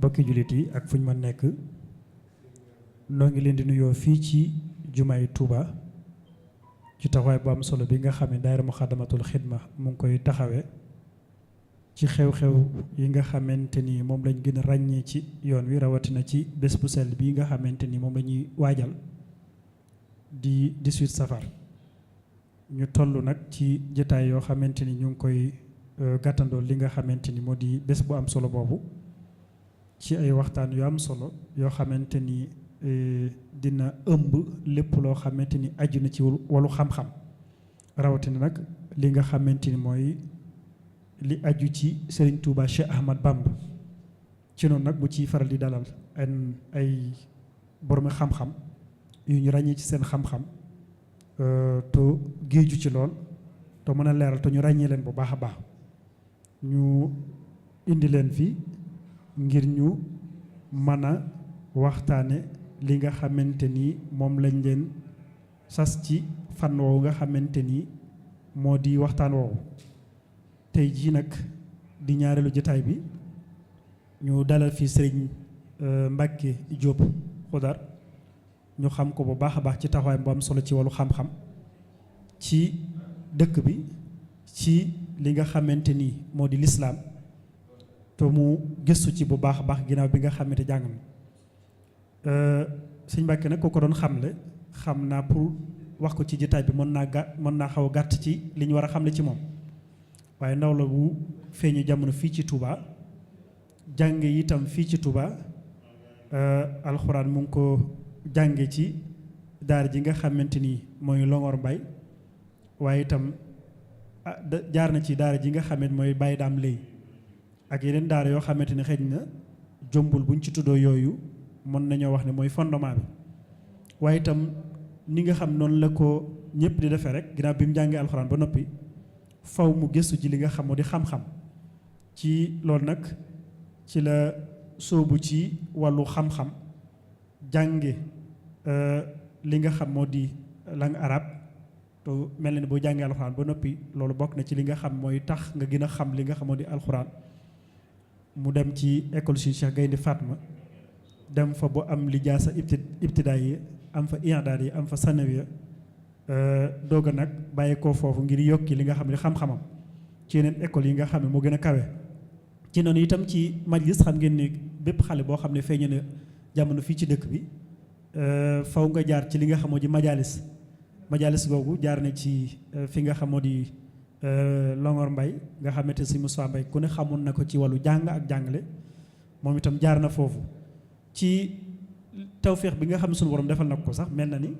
mbokki jullit yi ak fu ñu mën nekk noo ngi leen di nuyoo fii ci jumaay Touba ci taxawaay bu am solo bi nga xam ne daayira Muxaddamatul Xidma mu ngi koy taxawee ci xew-xew yi nga xamante ni moom lañ gën a ràññee ci yoon wi rawatina ci bés bu sell bii nga xamante ni moom la ñuy waajal di 18 safar ñu toll nag ci jotaay yoo xamante ni ñu ngi koy gàttandoo li nga xamante ni moo di bés bu am solo boobu ci ay waxtaan yu am solo yoo xamante ni dina ëmb lépp loo xamante ni aju na ci wàllu xam-xam rawatina nag li nga xamante ni mooy li aju ci Serigne Touba Cheikh Ahmad Bamba ci noonu nag bu ciy faral di dalal ay boromi xam-xam yu ñu ràññee ci seen xam-xam te géeju ci lool te mën a leeral te ñu ràññee leen bu baax a baax ñu indi leen fi ngir ñu mën a waxtaane li nga xamante ni moom lañ leen sas ci fan woowu nga xamante ni moo di waxtaan woowu tey jii nag di ñaareelu jotaay bi ñu dalal fi Serigne Mbacke Diop Xudar ñu xam ko bu baax a baax ci taxawaay bu am solo ci wàllu xam-xam ci dëkk bi ci li nga xamante ni moo di lislaam te mu gëstu ci bu baax a baax ginnaaw bi nga xamante jàng na Sëñ Mbàkke nag ko doon xamle xam naa pour wax ko ci jotaay bi mën naa xaw a gàtt ci li ñu war a xamle ci moom waaye ndaw la bu feeñu jamono fii ci Touba jànge itam fii ci Touba alxuraan mu ngi ko jànge ci daara ji nga xamante ni mooy Longor Mbay waaye itam jaar na ci daara ji nga xamante mooy Baye Daam Lay ak yeneen daara yoo xamante ni xëy na jombul buñ ci tuddoo yooyu mën nañoo wax ne mooy fondement bi waaye itam ni nga xam noonu la ko ñëpp di defee rek ginnaaw bi mu jàngee alxuraan ba noppi faw mu gëstu ci li nga xam moo di xam-xam ci loolu nag ci la sóobu ci wàllu xam-xam jànge li nga xam moo di langue arabe te mel na ni boo jàngee alxuraan ba noppi loolu bokk na ci li nga xam mooy tax nga gën a xam li nga xam moo di alxuraan mu dem ci école Sëriñ Cheikh Gaynde Fatma dem fa bu am lijaasa ibtidaay yi am fa i'daad yi am fa sanawiya doog a nag bàyyi ko foofu ngir yokki li nga xam ne xam-xamam ci yeneen école yi nga xam ne moo gën a kawe ci noonu itam ci majlis xam ngeen ni bépp xale boo xam ne feeñu na jamono fii ci dëkk bi faw nga jaar ci li nga xamoo di majalis googu jaar na ci fi nga xamoo di Longor Mbay nga xamante si Moussa Mbay ku ne xamoon na ko ci wàllu jàng ak jàngale moom itam jaar na foofu ci tawféex bi nga xam ne suñu borom defal na ko sax mel na ni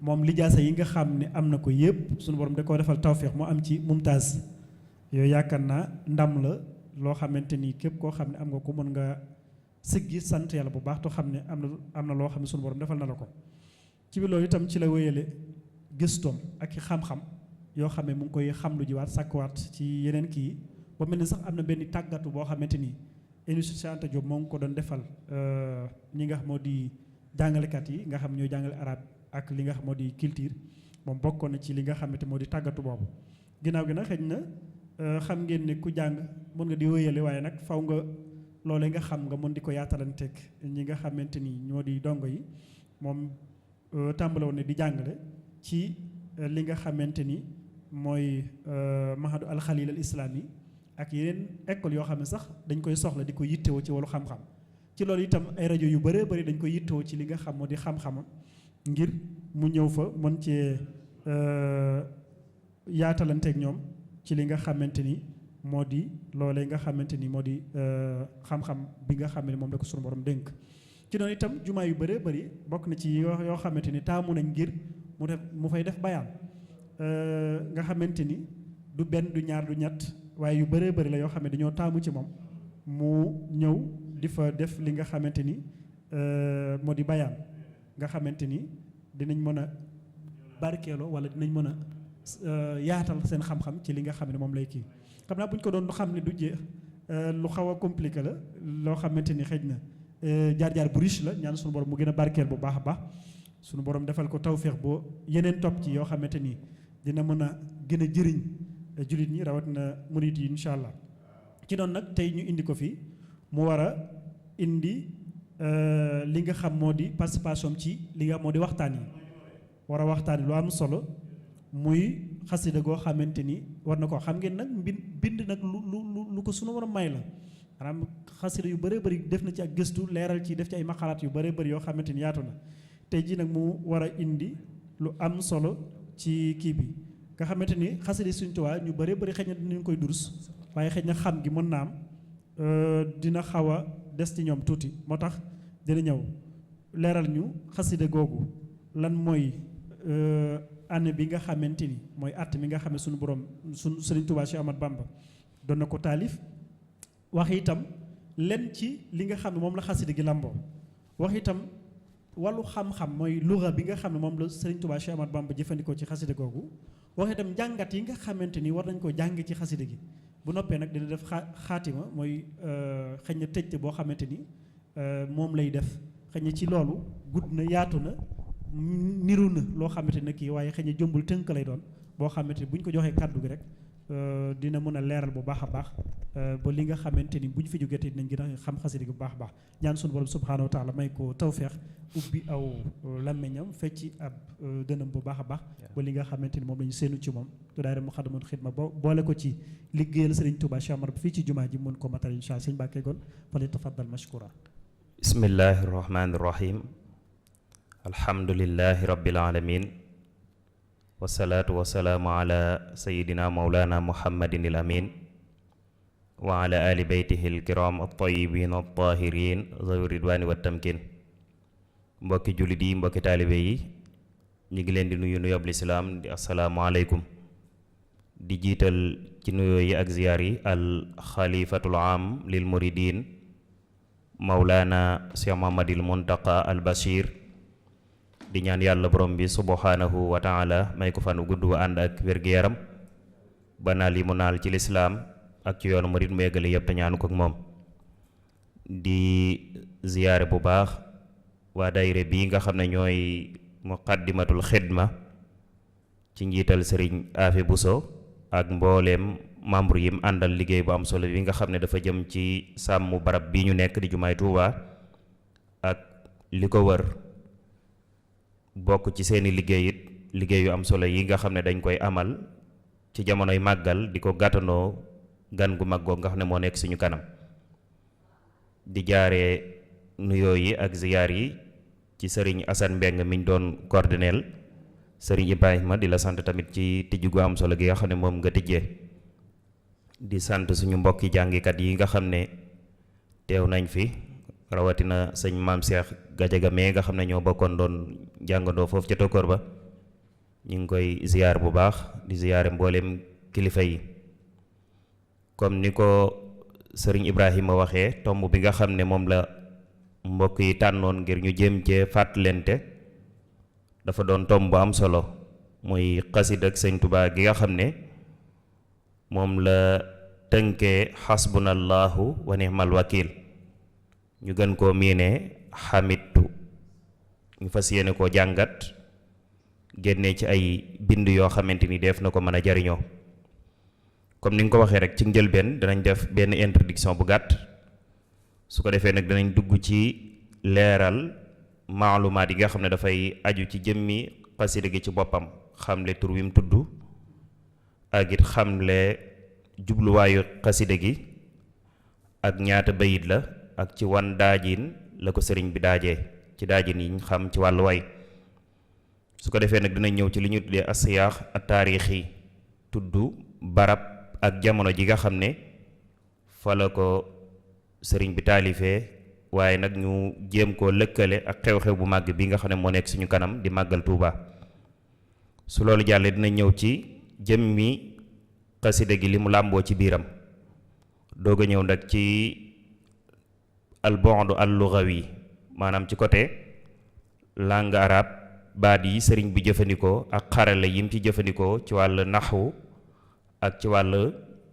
moom lijaasa yi nga xam ne am na ko yëpp suñu borom da koo defal tawféex mu am ci mumtaaz yooyu yaakaar naa ndam la loo xamante ni képp koo xam ne am nga ko mën nga siggi sant yàlla bu baax te xam ne am na loo xam ne suñu borom defal na la ko ci biir loolu itam ci la wéyale gëstoom ak i xam-xam yoo xam ne mu ngi koy xam lu jiwaat sàkkuwaat ci yeneen kii ba mel ni sax am na benn tàggatu boo xamante ni Université Cheikh Anta Diop moo ngi ko doon defal ñi nga xam moo di jàngalekat yi nga xam ñooy jàngale arabe ak li nga xam moo di culture moom bokkoon na ci li nga xamante moo di tàggatu boobu ginnaaw gi nag xëy na xam ngeen ne ku jàng mën nga di wéyale waaye nag faw nga loolee nga xam nga mën di ko yaatalanteeg ñi nga xamante ni ñoo di dongo yi moom tàmbale woon ne di jàngale ci li nga xamante ni mooy mahadu alxalil al islami ak yeneen école yoo xam ne sax dañ koy soxla di ko yittewoo ci wàllu xam-xam ci loolu itam ay rajo yu bëree bëri dañ koy yittewoo ci li nga xam moo di xam-xamam ngir mu ñëw fa mën cee yaatalanteeg ñoom ci li nga xamante ni moo di loolee nga xamante ni moo di xam-xam bi nga xam ne moom la ko sunu borom dénk ci noonu itam jumaa yu bëree bëri bokk na ci yoo xamante ni taamu nañ ngir mu fay def bayaan nga xamante ni du benn du ñaar du ñett waaye yu bëree bëri la yoo xam ne dañoo taamu ci moom mu ñëw di fa def li nga xamante ni moo di bayaan nga xamante ni dinañ mën a barkeeloo wala dinañ mën a yaatal seen xam-xam ci li nga xam ne moom lay kii xam naa bu ñu ko doon xam ne du jeex lu xaw a compliqué la loo xamante ni xëj na jaar-jaar bu riche la ñaan suñu borom mu gën a barkeel bu baax a baax suñu borom defal ko tawféex boo yeneen topp ci yoo xamante ni dina mën a gën a jëriñ jullit ñi rawat na murit yi incha allah ci doon nag tey ñu indi ko fii mu war a indi li nga xam moo di participation ci li nga moo di waxtaan yi war a waxtaan yi lu am solo muy xasida goo xamante ni war na ko xam ngeen nag bind nag lu ko sunu war a may la maanaam xasida yu bëree bëri def na ci ak gëstu leeral ci def ci ay maqalaat yu bëree bëri yoo xamante ni yaatu na tey jii nag mu war a indi lu am solo ci kii bi nga xamante ni xasida Sëriñ Tuubaa ñu bëree bëri xëy na dinañ koy durus waaye xëy na xam gi mën naa am dina xaw a des ci ñoom tuuti moo tax dina ñëw leeral ñu xasida googu lan mooy année bi nga xamante ni mooy at mi nga xam ne suñu borom suñu Sëriñ Tuubaa Cheikh Ahmad Bamba doon na ko taalif wax itam len ci li nga xam ne moom la xasida gi lamboo wax itam wàllu xam-xam mooy luga bi nga xam ne moom la Sëriñ Tuubaa Cheikh Ahmad Bamba jëfandikoo ci xasida googu wax itam jàngat yi nga xamante ni war nañ ko jàng ci xasida gi bu noppee nag dina def xaatima mooy xëy na tëjte boo xamante ni moom lay def xëy na ci loolu gudd na yaatu na niru na loo xamante ne kii waaye xëy na jëmbul tënk lay doon boo xamante ni bu ñu ko joxee kàddu gi rek dina mën a leeral bu baax a baax ba li nga xamante ni bu ñu fi jógee te dinañ gën a xam xasida gi bu baax a baax ñaan sunu borom subhaanahu wa taala may ko tawfeex ubbi aw làmmiñam fecci ab dënam bu baax a baax ba li nga xamante ni moom la ñu seenu ci moom tu daayira Muxaddamatul Xidma boole ko ci liggéeyal Sëriñ Tuubaa Cheikh Ahmad fii ci jumaa ji mën ko matal insha Allah sëñ Mbàkke Gon fali tafaddal mashkura bismillahi rahmaani rahim alhamdulillahi rabbil alamin wasalaatu wasalaamu ala sayidina maulana muhammadin il amin wa ala ali beytihi alkiram altayibin altahirin zawi ridwani wa tamkin mbokki jullit yi mbokki taalibe yi ñu ngi leen di nuyu nuyoob lislaam di assalaamu aleykum di jiital ci nuyoo yi ak ziyaar yi al xalifatul am lil muridin maulana cheikh muhammadil muntaqa al bashir di ñaan yàlla borom bi subhanahu wa taala may ko fanu gudd wa ànd ak wér-gu-yaram ba naal yi mu naal ci lislaam ak ci yoonu murid mu yeggale yëpp te ñaanu ko ak moom di ziyaare bu baax waa daayira bii nga xam ne ñooy muqaddimatul xidma ci njiital sëriñ Afe Buso ak mbooleem membre yim àndal liggéey bu am solo bi nga xam ne dafa jëm ci sàmm barab bi ñu nekk di jumaay Tuuba ak li ko wër bokk ci seeni liggéey it liggéey yu am solo yi nga xam ne dañ koy amal ci jamonoy màggal di ko gàttanoo gan gu mag goo nga xam ne moo nekk suñu kanam di jaaree nuyoo yi ak ziyaar yi ci sëriñ Assane Mbeng mi ñu doon coordonneel sëriñ Ibrahima di la sant tamit ci tijj gu am solo gi nga xam ne moom nga tijjee di sant suñu mbokki jàngikat yi nga xam ne teew nañ fi rawatina sëñ maam Cheikh Gajaga mee nga xam ne ñoo bokkoon doon jàngandoo foofu ca tokkoor ba ñu ngi koy ziyaar bu baax di ziyaare mbooleem kilifa yi comme ni ko sëriñ Ibrahima waxee tomb bi nga xam ne moom la mbokk yi tànnoon ngir ñu jéem cee fàttalente dafa doon tomb bu am solo muy xasida ak sëñ Tuubaa gi nga xam ne moom la tënkee xasbunallahu wa ni'mal wakiil ñu gën koo miinee xamitu ñu fas yéene koo jàngat génne ci ay bind yoo xamante ni def na ko mën a jariñoo comme ni nga ko waxee rek ci njëlbeen danañ def benn introduction bu gàtt su ko defee nag danañ dugg ci leeral maalumaat yi nga xam ne dafay aju ci jëmmi xasida gi ci boppam xamle tur wi mu tudd ak it xamle jubluwaayu xasida gi ak ñaata bayit la ak ci wan daajin la ko sëriñ bi daajee ci daajin yi ñu xam ci wàllu way su ko defee nag dinañ ñëw ci li ñu tuddee asiyaax ak taarix yi tudd barab ak jamono ji nga xam ne fa la ko sëriñ bi taalifee waaye nag ñu jéem koo lëkkale ak xew-xew bu màgg bi nga xam ne moo nekk suñu kanam di màggal Tuuba su loolu jàllee dinañ ñëw ci jëmmi xasida gi li mu làmboo ci biiram doog a ñëw nag ci al bu'd al lughawi maanaam ci côté langue arabe baat yi sëriñ bi jëfandikoo ak xarala yim ci jëfandikoo ci wàll naxwu ak ci wàll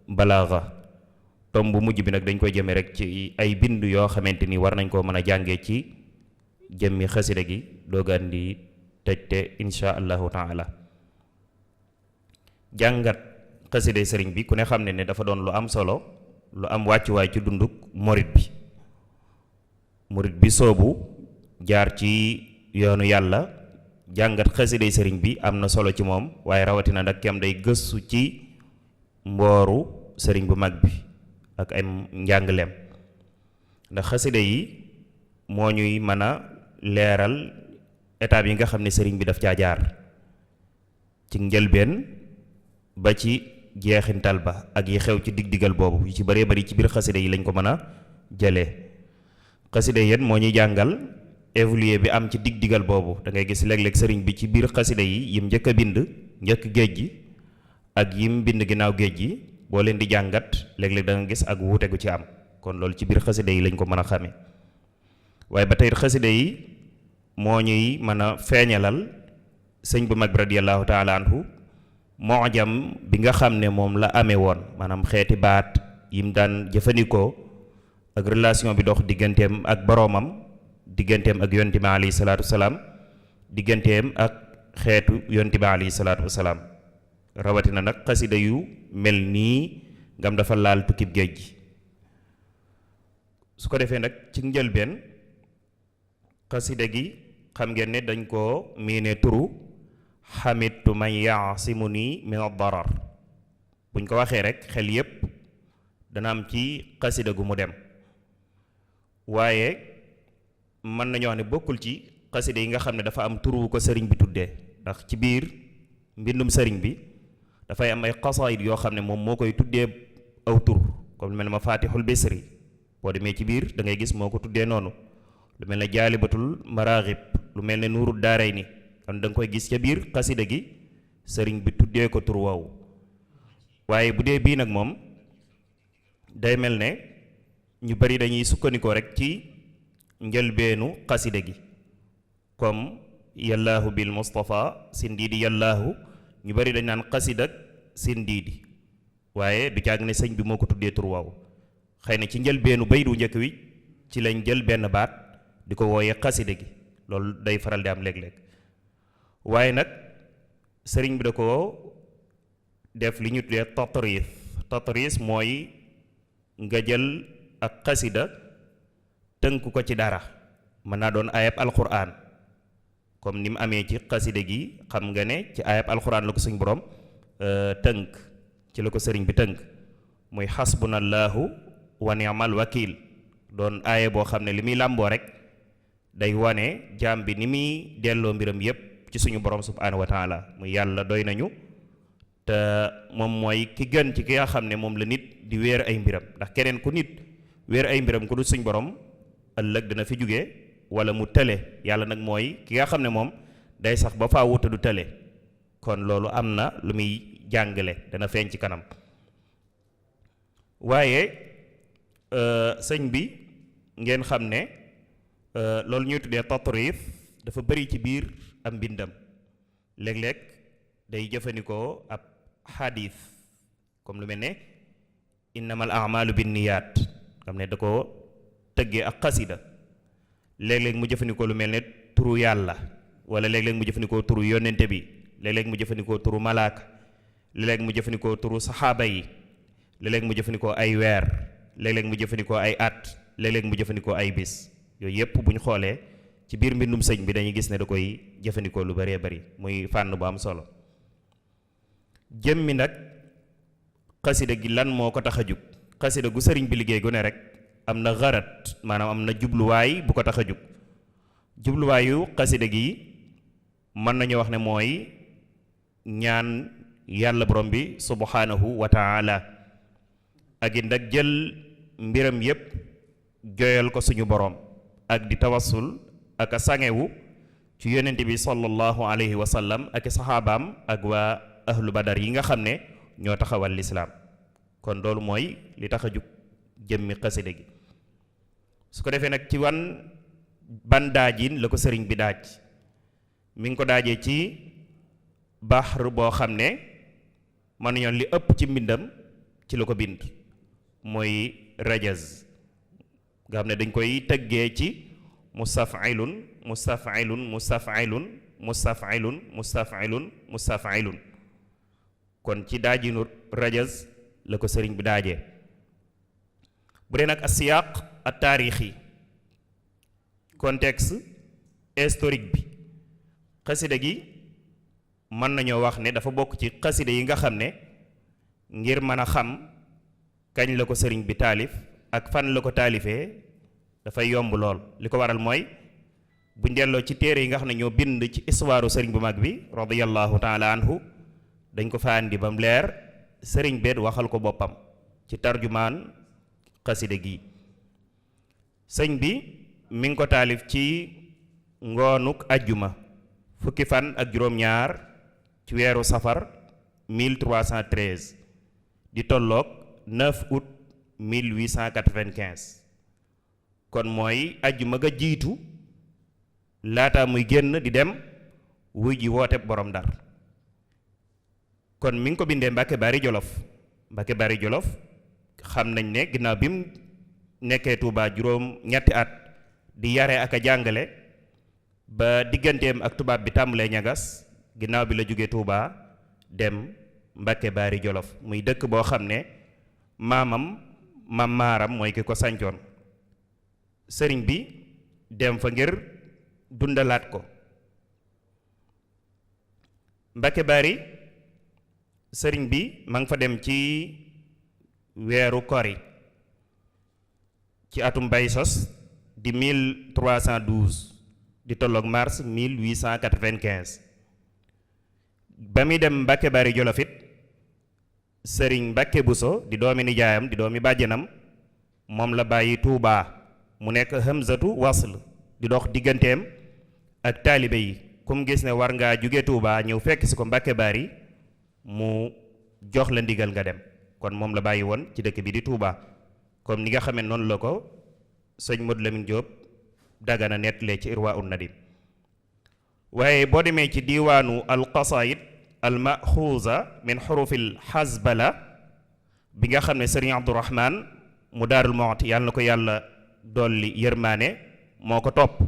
balaaga tom bu mujj bi nag dañ koy jëme rek ci ay bind yoo xamante ni war nañ koo mën a jàngee ci jëmmi xasida gi doogaan di tëjte insha allahu taala jàngat xasida sëriñ bi ku ne xam ne dafa doon lu am solo lu am wàccuwaay ci dunduk morit bi murit bi soobu jaar ci yoonu yàlla jàngat xasiday sëriñ bi am na solo ci moom, waaye rawatina nag kem day gëstu ci mbooru sëriñ bu mag bi ak ay njàngaleem, ndax xasida yi moo ñuy mën a leeral étape yi nga xam ne sëriñ bi daf caa jaar ci njëlbeen ba ci jeexintal ba ak yi xew ci dig-digal boobu yu ci bëree bëri ci biir xasida yi lañ ko mën a jëlee. xasida yéen moo ñuy jàngal évoluer bi am ci dig-digal boobu. da ngay gis léeg-léeg sëriñ bi ci biir xasida yi yim njëkk a bind njëkk géej gi ak yim bind ginnaaw géej gi boo leen di jàngat léeg-léeg da nga gis ak wuute gu ci am, kon loolu ci biir xasida yi lañ ko mën a xamee. waaye ba tey xasida yi moo ñuy mën a feeñalal sëñ bu mag bi radiyallahu taala anhu mu'jam bi nga xam ne moom la amee woon, maanaam xeeti baat yim daan jëfandikoo ak relation bi dox digganteem ak boroomam, digganteem ak yonent bi alayhi salaatu wasalaam, digganteem ak xeetu yonent bi alayhi salaatu wasalaam. rawatina nag xasida yu mel nii ngam dafa laal tukkib géej gi. su ko defee nag ci njëlbeen xasida gi xam ngeen ne dañ koo miine turu xamitu man yaasimuni min ad-darar. buñ ko waxee rek xel yépp dana am ci xasida gu mu dem, waaye mën nañoo wax ne bokkul ci xasida yi nga xam ne dafa am turu ko sëriñ bi tuddee, ndax ci biir mbindum sëriñ bi dafay am ay xasaayid yoo xam ne moom moo koy tuddee aw tur, comme lu mel ne Mafatihul Bisri boo demee ci biir da ngay gis moo ko tuddee noonu, lu mel ne Jaalibatul Maraaxib, lu mel ne Nuuru Daarayni, kon da nga koy gis ca biir xasida gi sëriñ bi tuddee ko tur woowu. waaye bu dee bii nag moom day mel ne ñu bari dañuy sukkandikoo rek ci njëlbeenu xasida gi, comme yallaahu bil Mustafa sindiidi yallaahu, ñu bari dañ naan xasida sindiidi, waaye du caag ne sëñ bi moo ko tuddee tur woowu. xëy na ci njëlbeenu bay du njëkk wi ci lañ jël benn baat di ko wooyee xasida gi, loolu day faral di am léeg-léeg. waaye nag sëriñ bi da ko def li ñu tuddee tatriis. tatriis mooy nga jël ak xasida tënk ko ci dara, mën naa doon ayab alquran comme ni mu amee ci xasida gi. xam nga ne ci ayab alquran la ko suñ borom tënk, ci la ko sëriñ bi tënk, muy xasbunallahu wa ni'mal wakil, doon aaya boo xam ne li muy làmboo rek day wane jaam bi ni muy delloo mbiram yépp ci suñu borom subhanahu wa taala, muy yàlla doy nañu te moom mooy ki gën ci ki nga xam ne moom la nit di wéer ay mbiram, ndax keneen ku nit wéer ay mbiram ku dul suñ borom ëllëg dana fi jóge wala mu tële. yàlla nag mooy ki nga xam ne moom day sax ba faa wuta du tële, kon loolu am na lu muy jàngale, dana feeñ ci kanam. waaye sëñ bi ngeen xam ne loolu ñuy tuddee tatriif dafa bari ci biir am mbindam. léeg-léeg day jëfandikoo ab xadiis comme lu mel ne innamal a'maalu binniyaat, xam ne da ko tëggee ak xasida. léeg-léeg mu jëfandikoo lu mel ne turu yàlla, wala léeg-léeg mu jëfandikoo turu yonente bi, léeg-léeg mu jëfandikoo turu malaaka, léeg-léeg mu jëfandikoo turu saxaaba yi, léeg-léeg mu jëfandikoo ay weer, léeg-léeg mu jëfandikoo ay at, léeg-léeg mu jëfandikoo ay bis. yooyu yépp bu ñu xoolee ci biir mbindum sëñ bi dañuy gis ne da koy jëfandikoo lu bëree bëri, muy fànn bu am solo. jëmmi nag xasida gi lan moo ko tax a jug? xasida gu sëriñ bi liggéey gu ne rek am na garat, maanaam am na jubluwaay bu ko tax a jug. jubluwaayu xasida gi mën nañu wax ne mooy ñaan yàlla borom bi subhanahu wa taala, ak it nag jël mbiram yépp joyal ko suñu borom, ak di tawassul ak a sangewu ci yonent bi sallallahu alayhi wa sallam ak i saxaabaam ak waa ahlu badar yi nga xam ne ñoo taxawal lislaam. kon loolu mooy li tax a jug jëmmi xasida gi. su ko defee nag ci ban daajin la ko sëriñ bi daaj, mi ngi ko daajee ci bahr boo xam ne mën nañu li ëpp ci mbindam ci la ko bind, mooy rajaz, nga xam ne dañ koy tëggee ci mustaf'ilun mustaf'ilun mustaf'ilun mustaf'ilun mustaf'ilun mustaf'ilun. kon ci daajinu rajaz la ko sëriñ bi daajee. bu dee nag asiyaaq at taarixi contexte historique bi xasida gi mën nañoo wax ne dafa bokk ci xasida yi nga xam ne ngir mën a xam kañ la ko sëriñ bi taalif ak fan la ko taalifee dafay yomb lool. li ko waral mooy buñ delloo ci téere yi nga xam ne ñoo bind ci histoire sëriñ bu mag bi radiyallahu taala anhu dañ ko fa andi ba mu leer sëriñ beet waxal ko boppam ci tarjumaan xasida gi. sëñ bi mi ngi ko taalif ci ngoonuk ajjuma fukki fan ak juróom-ñaar ci weeru safar 1313 di tolloog 9 août 1895 kon mooy ajjuma ga jiitu laata muy génn di dem wuy ji woote borom Ndar. kon mi ngi ko bindee Mbàkke Bari Jolof. Mbàkke Bari Jolof xam nañ ne ginnaaw bi mu nekkee Touba juróom ñetti at di yare ak a jàngale ba digganteem ak tubaab bi tàmbalee ñagas ginnaaw bi la jóge Touba dem Mbàkke Bari Jolof muy dëkk boo xam ne maam maaram mooy ki ko sancoon. sëriñ bi dem fa ngir dundalaat ko. Mbàkke Bari sëriñ bi ma nga fa dem ci weeru kori ci atum bay sos di 1312 di tolloog mars 1895 ba muy dem Mbàkke Bari Jolof it sëriñ Mbàkke Buso di doomi nijaayam di doomi bàjjanam moom la bàyyi Tuubaa mu nekk hamzatu wasl di dox digganteem ak taalibe yi kum gis ne war ngaa jóge Tuubaa ñëw fekk si ko Mbàkke Bari mu jox la ndigal nga dem kon moom la bàyyi woon ci dëkk bi di Tuubaa comme ni nga xamee noonu la ko sëñ Modou Lamine Diop Dagana nettalee ci Irwaa'un Nadim. waaye boo demee ci diiwaanu alqasaid almaxuuza min xurufil xasbala bi nga xam ne sëriñ Abdourahman mu Daarul Muxti yàlla na ko yàlla dolli yërmaane moo ko topp.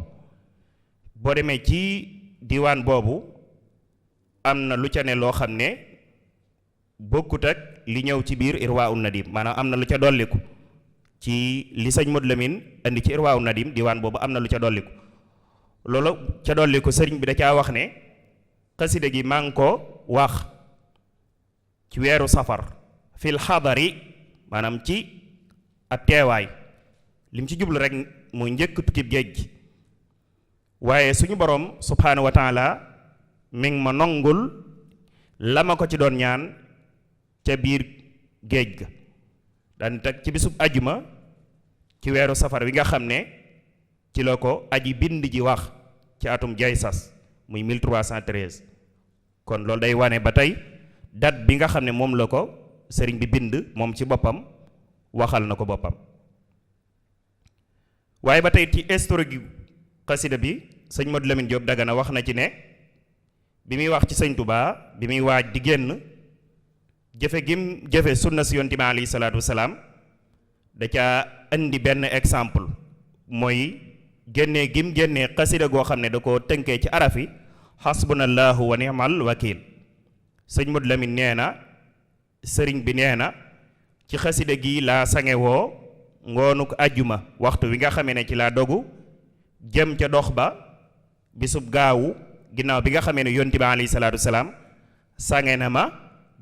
boo demee ci diiwaan boobu am na lu ca ne loo xam ne bokkut ak li ñëw ci biir Irwaa'un Nadim maanaam am na lu ca dolliku ci li sëñ Modou Lamine andi ci Irwaa'un Nadim diiwaan boobu am na lu ca dolliku. loolu ca dolliku sëriñ bi da caa wax ne xasida gi maa ngi ko wax ci weeru safar fil xadari maanaam ci ab teewaay lim ci jublu rek muy njëkk tukkib géej gi waaye suñu borom subhaanahu wa taala mi ngi ma nongul la ma ko ci doon ñaan ca biir géej ga daan teg ci bisub ajuma ci weeru safar wi nga xam ne ci la ko aji bind ji wax ci atum jay sas muy 1313 kon loolu day wane ba tey date bi nga xam ne moom la ko sëriñ bi bind moom ci boppam waxal na ko boppam. waaye ba tey ci historique xasida bi sëñ Modou Lamine Diop Dagana wax na ci ne bi muy wax ci sëñ Touba bi muy waaj di génn jëfe gim jëfe sunna si yonent bi alayhi salaatu wasalaam da ca indi benn exemple mooy génnee gim génnee xasida goo xam ne da ko tënkee ci araf yi xasbunallahu wa ni'mal wakil. sëñ Modou Lamine nee na sëriñ bi nee na ci xasida gi laa sangewoo ngoonuk ajjuma waxtu wi nga xamee ne ci laa dogu jëm ca dox ba bisub gaawu ginnaaw bi nga xamee ne yonent bi alayhi salaatu wasalaam sange na ma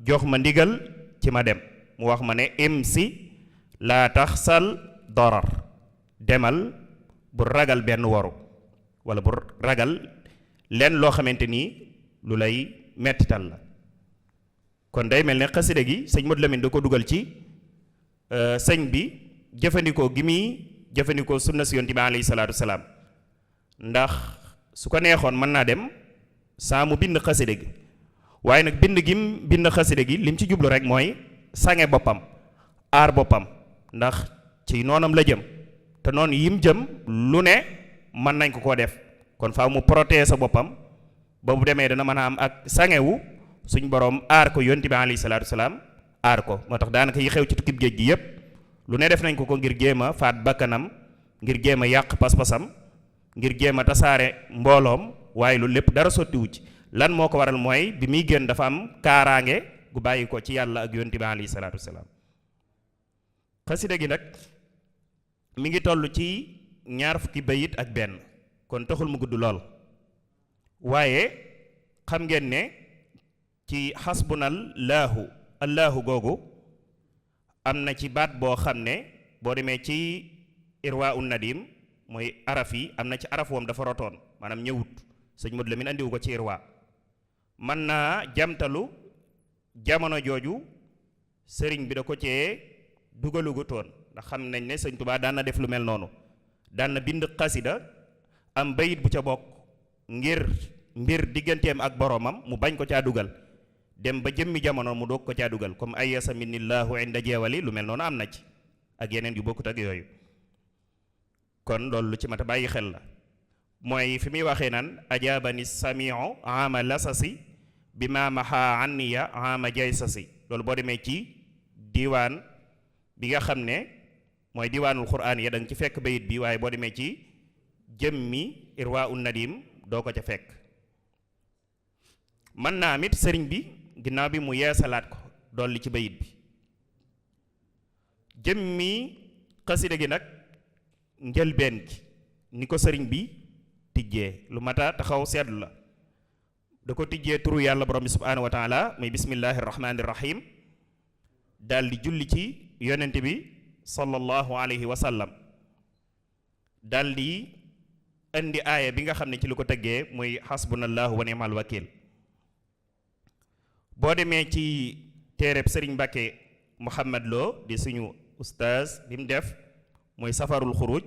jox ma ndigal ci ma dem mu wax ma ne imsi laa taxsal dorar demal bu ragal benn waru wala bu ragal lenn loo xamante ni lu lay mettital la. kon day mel ne xasida gi sëñ Modou Lamine da ko dugal ci sëñ bi jëfandikoo gi muy jëfandikoo sunna si yonent bi alayhi salaatu wasalaam ndax su ko neexoon mën naa dem saa mu bind xasida gi waaye nag bind gim bind xasida gi lim ci jublu rek mooy sange boppam aar boppam ndax ci noonam la jëm te noonu yim jëm lu ne mën nañ ko koo def kon faaw mu protéger sa boppam ba bu demee dana mën a am ak sangewu suñ borom aar ko yonent bi alayhi salaatu wasalaam aar ko moo tax daanaka yi xew ci tukkib géej gi yépp lu ne def nañ ko ngir jéem a faat bakkanam ngir jéem a yàq pas-pasam ngir jéem a tasaare mbooloom waaye lu lépp dara sottiwu ci lan moo ko waral mooy bi muy génn dafa am kaaraange gu bàyyi ko ci yàlla ak yonent bi alayhi salaatu wasalaam. xasida gi nag mi ngi toll ci 20 bayit ak benn kon taxul mu gudd lool waaye xam ngeen ne ci xasbunallaahu allaahu googu am na ci baat boo xam ne boo demee ci irwa un nadim mooy araf yi am na ci araf woom dafa rotoon maanaam ñëwut sëñ Modou Lamine andiwu ko ci irwa mën naa jamtalu jamono jooju sëriñ bi da ko cee dugalugutoon ndax xam nañ ne sëñ Tuubaa daan na def lu mel noonu daan na bind xasida am bayit bu ca bokk ngir mbir digganteem ak boroomam mu bañ ko caa dugal dem ba jëmmi jamono mu doog ko caa dugal comme ay yasa minillahu inda jeewali lu mel noonu am na ci ak yeneen yu bokkut ak yooyu kon loolu lu ci mat a bàyyi xel la mooy fi muy waxee naan ajaabani samiu ama lasasi bi ma maha anniya ama jaysasi loolu boo demee ci diiwaan bi nga xam ne mooy diiwaanul quraan ya da nga ci fekk bayit bi waaye boo demee ci jëmmi irwa un nadim doo ko ca fekk mën naa amit sëriñ bi ginnaaw bi mu yeesalaat ko dolli ci bayit bi jëmmi xasida gi nag njëlbeen gi ni ko sëriñ bi tijjee lu mata taxaw seetlu la da ko tijjee turu yàlla borom bi subhaanahu wa taala muy bismillahi rahmaani rahim daal di julli ci yonent bi sallallahu alayhi wa sallam daal di indi aaya bi nga xam ne ci lu ko tëggee muy xasbunallahu wa ni'mal wakil boo demee ci téereb sëriñ Mbàkke Muhammad Lo di suñu ustaaz bi mu def muy safarul xuruj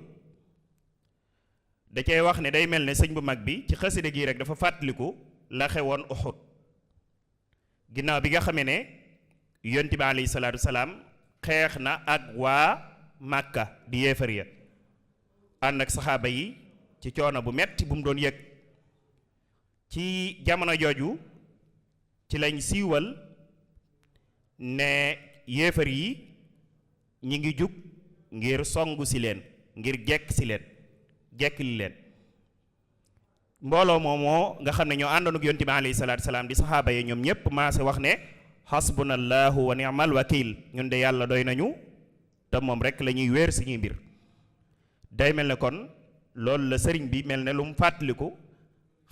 da cay wax ne day mel ne sëñ bu mag bi ci xasida gi rek dafa fàttaliku la xewoon Uhud ginnaaw bi nga xamee ne yonent bi alayhi salaatu salaam xeex na ak waa Màkka di yéefar ya ànd ak saxaaba yi ci coono bu metti bu mu doon yëg ci jamono jooju ci lañ siiwal ne yéefar yi ñi ngi jug ngir songu si leen ngir jekk li leen mbooloo moomoo nga xam ne ñoo àndoon ak yonent bi alayhi salaatu salaam di saxaaba yi ñoom ñépp maase wax ne xasbunallahu wa ni'mal wakil ñun de yàlla doy nañu te moom rek la ñuy wéer suñuy mbir day mel ne kon loolu la sëriñ bi mel ne lu mu fàttaliku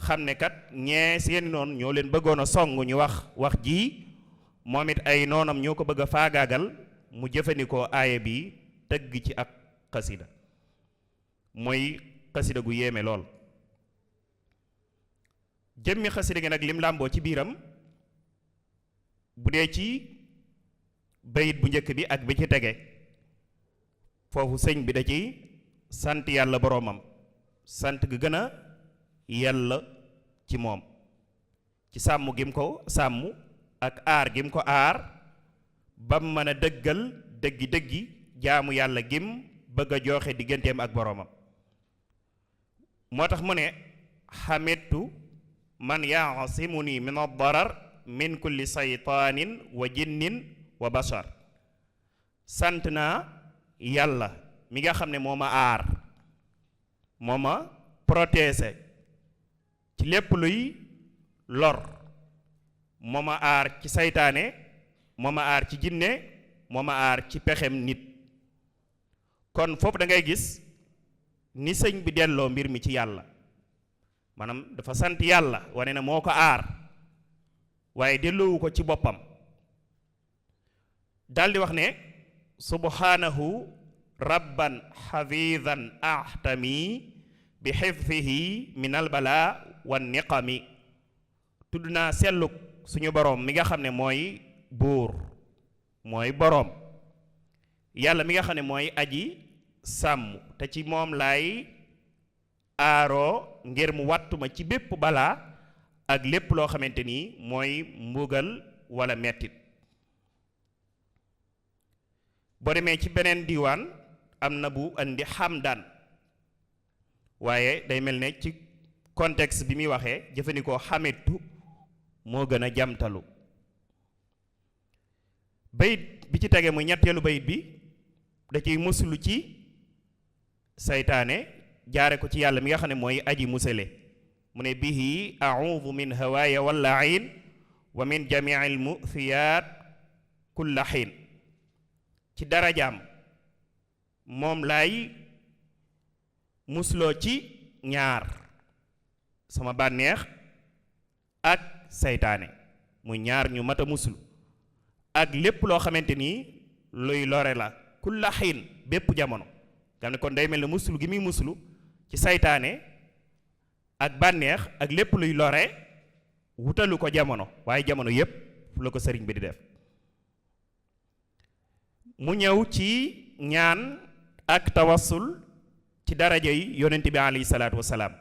xam ne kat ñee seeni noonu ñoo leen bëggoon a song ñu wax ji moom it ay noonam ñoo ko bëgg a faagaagal mu jëfandikoo aaya bi tëgg ci ak xasida mooy xasida gu yéeme lool jëmmi xasida gi nag lim làmboo ci biiram bu dee ci bayit bu njëkk bi ak bi ci tege foofu sëñ bi da ci sant yàlla boroomam sant gi gën a yàlla ci moom ci sàmm gim ko sàmm ak aar gim ko aar bam mën a dëggal dëggi jaamu yàlla gim bëgg a joxe digganteem ak boroomam moo tax mu ne xamittu man yaasimuni min ad-darar min kulli saytaanin wa jinnin wa bashar sant naa yàlla mi nga xam ne moo ma aar moo ma protéger ci lépp luy lor moo ma aar ci saytaane moo ma aar ci jinne moo ma aar ci pexem nit kon foofu da ngay gis ni sëñ bi delloo mbir mi ci yàlla maanaam dafa sant yàlla wane ne moo ko aar waaye delloowu ko ci boppam daldi wax ne subhanahu rabban xafidan ahtami bi xifdihi min albala wan niqami tudd naa selluk suñu boroom mi nga xam ne mooy buur mooy boroom yàlla mi nga xam ne mooy aji sàmm te ci moom laay aaroo ngir mu wattuma ci bépp balaa ak lépp loo xamante ni mooy mbugal wala mettit boo demee ci beneen diiwaan am na bu andi xamdaan waaye day mel ne ci contexte bi muy waxee jëfandikoo xamitu moo gën a jamtalu bayit bi ci tege muy ñetteelu bayit bi da ciy muslu ci saytaane jaare ko ci yàlla mi nga xam ne mooy aji musale mu ne bihi a'udhu min hawaaya wallain wa min jamiil mu'thiyat kulla xiin ci darajaam moom laay musloo ci ñaar sama bànneex ak saytaane muy ñaar ñu mat a muslu ak lépp loo xamante ni luy lore la kulla xiin bépp jamono nga xam ne kon day mel ne muslu gi muy muslu ci saytaane ak bànneex ak lépp luy lore wutalu ko jamono waaye jamono yépp la ko sëriñ bi di def. mu ñëw ci ñaan ak tawassul ci daraja yi yonent bi alayhi salaatu wasalaam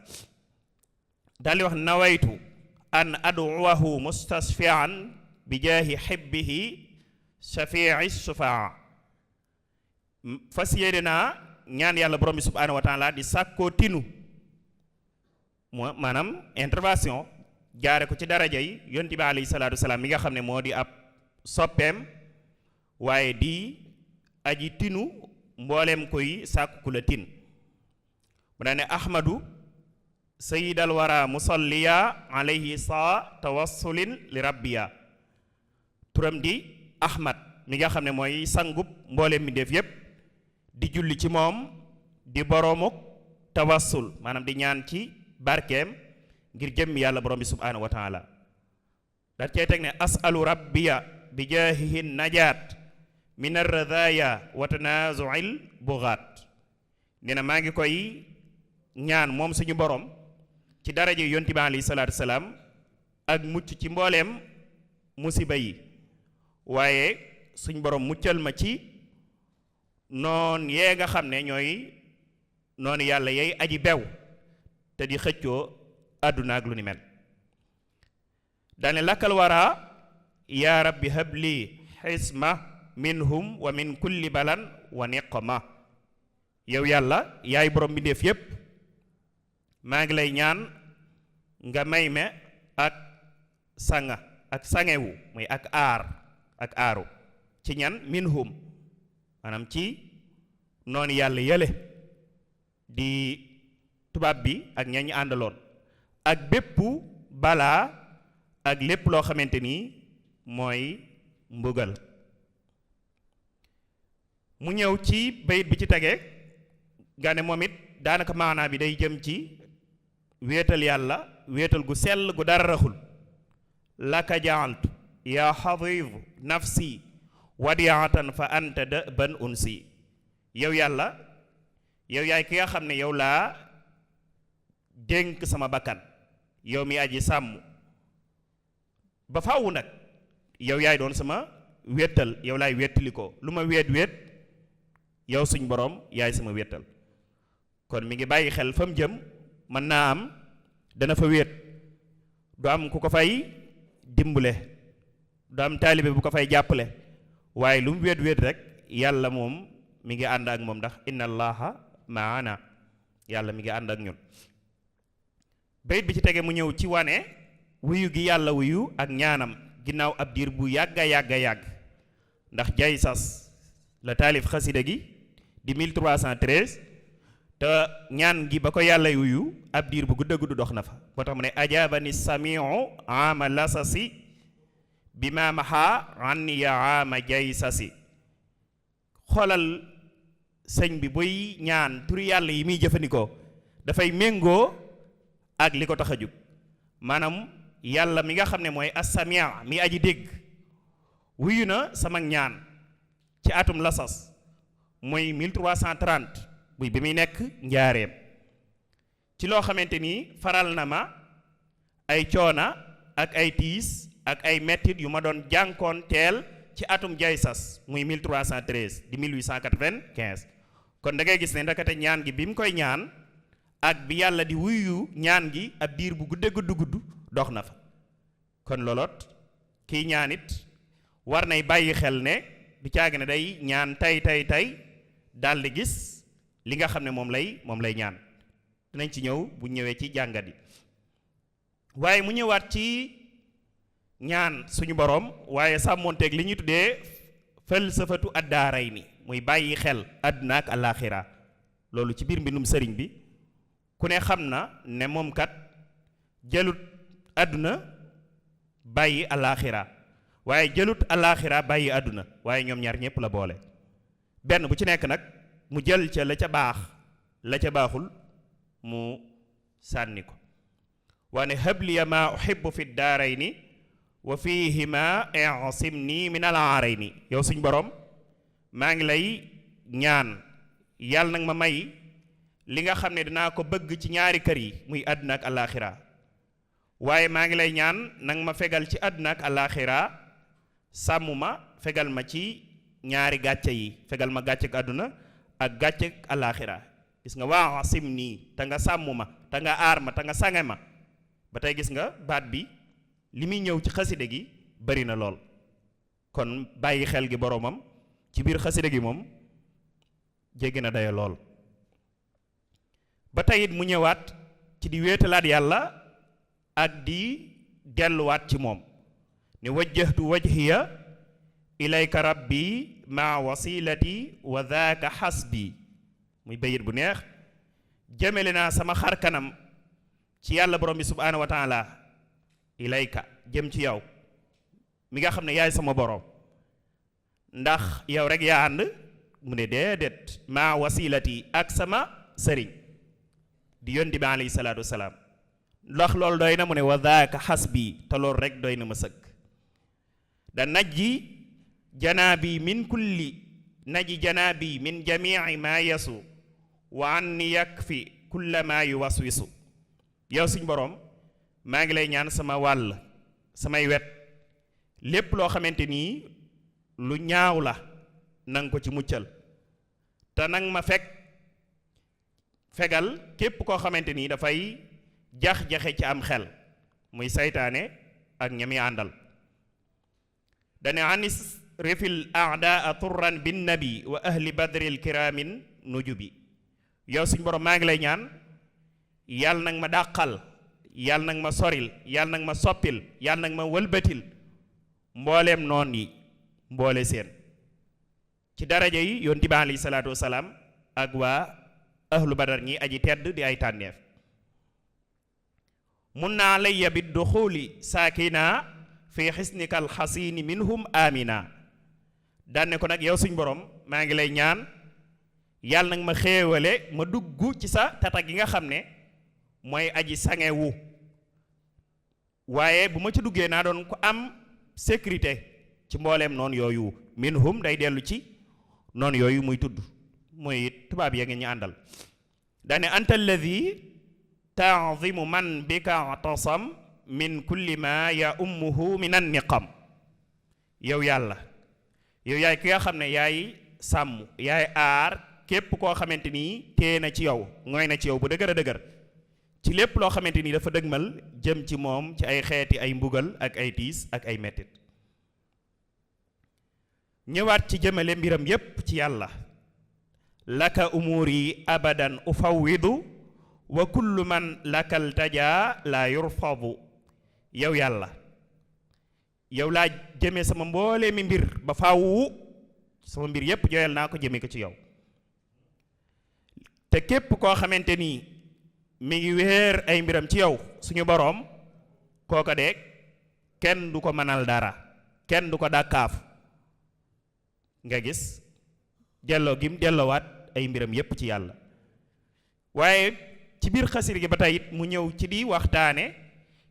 daal di wax nawaytu an aduwahu mustasfian bi jaahi xibbihi shafii sufaa fas yéene naa ñaan yàlla borom bi subhaanahu wa taala di sàkkoo tinu maanaam intervention jaare ko ci daraja yi yonent bi alayhi salaatu wasalaam mi nga xam ne moo di ab soppeem waaye di aji tinu mbooleem koy sàkku la tin mu daa ne ahmadu sayidal wara musalliya alayhi sa tawassulin li rabbiya turam di ahmad mi nga xam ne mooy sangub mbooleem mi def yépp di julli ci moom di boroomuk tawassul maanaam di ñaan ci barkeem ngir jëmm yàlla borom bi subhaanahu wa taala da cey teg ne asalu rabbiya bi jaahihi najaat min arradaya wa tanazuil bugaat nee na maa ngi koy ñaan moom suñu borom ci daraje yonti bi alayhi salaatu salaam ak mucc ci mbooleem musiba yi waaye suñ borom muccal ma ci noon yee nga xam ne ñooy noonu yàlla yey aji bew te di xëccoo àdduna ak lu ni mel daane lakkal wara yaa rabbi habli xisma minhum wa min kulli balan wa niqma yow yàlla yaay borom bindeef yépp maa ngi lay ñaan nga may me ak sanga ak sangewu muy ak aaru ci ñan minhum maanaam ci noonu yàlla yële di tubaab bi ak ñañ àndaloon ak bépp balaa ak lépp loo xamante ni mooy mbugal mu ñëw ci bayit bi ci tege nga ne moom it daanaka maanaa bi day jëm ci wéetal yàlla wéetal gu sell gu dara raxul laka jaaltu yaa xadiid nafsi wadiatan fa anta dëban unsi yow yàlla yow yaay ki nga xam ne yow laa dénk sama bakkan yow mi aji sàmm ba faaw nag yow yaay doon sama wéttal yow laay wéttali ko lu ma wéet yow suñ borom yaay sama wéttal kon mi ngi bàyyi xel fa mu jëm mën naa am dana fa wéet du am ku ko fay dimbale du am taalibe bu ko fay jàppale waaye lu mu wéet rek yàlla moom mi ngi ànd ak moom ndax inna allaha maana yàlla mi ngi ànd ak ñun bayit bi ci tege mu ñëw ci wane wuyu gi yàlla wuyu ak ñaanam ginnaaw ab diir bu yàgg ndax jay sas la taalif xasida gi di 1313 te ñaan gi ba ko yàlla wuyu ab diir bu gudd dox na fa moo tax mu ne ajaabani samiu ama lasasi bi ma maha anni ya ama jay sasi xoolal sëñ bi buy ñaan turi yàlla yi muy jëfandikoo dafay méngoo ak li ko tax a jóg maanaam yàlla mi nga xam ne mooy as-samia mi aji dégg wuyu na sama ñaan ci atum lasas mooy 1330 buy bi muy nekk njaareem ci loo xamante ni faral na ma ay coona ak ay tiis ak ay mettit yu ma doon jànkoon teel ci atum jaysas muy 1313 di 1895 kon da ngay gis ne ndakate ñaan gi bi mu koy ñaan ak bi yàlla di wuyu ñaan gi ab diir bu gudd dox na fa kon looloot kiy ñaan it war nay bàyyi xel ne du caagi ne day ñaan tey daldi gis li nga xam ne moom lay ñaan dinañ ci ñëw bu ñëwee ci jàngat yi waaye mu ñëwaat ci ñaan suñu boroom waaye sàmmoonteeg li ñuy tuddee falsafatu ad-daarayni muy bàyyi xel àdduna ak alaaxira loolu ci biir mbindum sëriñ bi ku ne xam na ne moom kat jëlut àdduna bàyyi alaaxira waaye jëlut alaaxira bàyyi àdduna waaye ñoom ñaar ñépp la boole benn bu ci nekk nag mu jël ca la ca baax la ca baaxul mu sànni ko waane habliya maa uhibbu fi daarayni wa fiihima i'simni min al-aarayni. yow suñ borom maa ngi lay ñaan yàlla nag ma may li nga xam ne dinaa ko bëgg ci ñaari kër yi muy àdduna ak alaaxira, waaye maa ngi lay ñaan nag ma fegal ci àdduna ak alaaxira, sàmm ma fegal ma ci ñaari gàcce yi, fegal ma gàcce ak àdduna ak gàcce ak alaaxira. gis nga wa'simni te nga sàmm ma te nga aar ma te nga sange ma. ba tey gis nga baat bi li muy ñëw ci xaside gi bari na lool, kon bàyyi xel gi boroomam ci biir xaside gi moom jéggi na dayo lool. ba tey it mu ñëwaat ci di wéetalaat yàlla ak di delluwaat ci moom ne wajjahtu wajhiya ilayka rabbi ma wasilati wa dhaaka hasbi. muy bayit bu neex. jëmele naa sama xar kanam ci yàlla borom bi subhaanahu wa taala ilayka jëm ci yow mi nga xam ne yaay sama borom, ndax yow rek yaa ànd. mu ne déedéet maa wasilati ak sama sëriñ di yónni bi alayhi salaatu wasalaam. ndax loolu doy na mu ne wa dhaaka hasbi, te loolu rek doy na ma sëkk. da najji janaabi min kulli najji janaabi min jamii ma yasu wa anni yakfi kulla ma yuwaswisu. yow suñ borom maa ngi lay ñaan sama wàll samay wet lépp loo xamante nii lu ñaaw la nang ko ci muccal, te nang ma fegal képp koo xamante nii dafay jax-jaxe ci am xel, muy saytaane ak ñami àndal. dane anis rifil a'daa turran bin nabi wa ahli badril kiramin nujubi. yow suñ borom maa ngi lay ñaan yàlla nag ma dàqal, yàlla nag ma soril, yàlla nag ma soppil, yàlla nag ma wëlbatil mbooleem noon yi mboole seen, ci daraja yi yonent bi alayhi salaatu wasalaam ak waa ahlu badar ñi aji tedd di ay tànneef. mun naa layya bi duxuli saakina fi xisnikal xasini minhum amina. daanne ko nag yow suñ borom maa ngi lay ñaan yàlla nag ma xéewale ma dugg ci sa tata gi nga xam ne mooy aji sangewu, waaye bu ma ci duggee naa doon ko am sécurité ci mbooleem noonu yooyu. minhum day dellu ci noonu yooyu muy tudd mooy tubaab ya ngeen ñu àndal. dane anta alladi ta'zimu man bika atasam min kulli ma ya ummuhu min an niqam. yow yàlla yow yaay ki nga xam ne yaay sàmm yaay aar képp koo xamante nii téye na ci yow ngooy na ci yow bu dëgër a dëgër ci lépp loo xamante nii dafa dëgmal jëm ci moom ci ay xeeti ay mbugal ak ay tiis ak ay mettit. ñëwaat ci jëmale mbiram yépp ci yàlla. laka umuri abadan ufawwidu wa kullu man lakal tajaa la yurfadu. yow yàlla yow laa jëmee sama mboolee mi mbir ba faawu, sama mbir yépp jooyal naa ko jëme ko ci yow. te képp koo xamante nii mi ngi wéer ay mbiram ci yow suñu boroom, kooka de kenn du ko mënal dara, kenn du ko dàkkaaf. nga gis delloo gim delloowaat ay mbiram yépp ci yàlla. waaye ci biir xasir gi ba tey it mu ñëw ci di waxtaane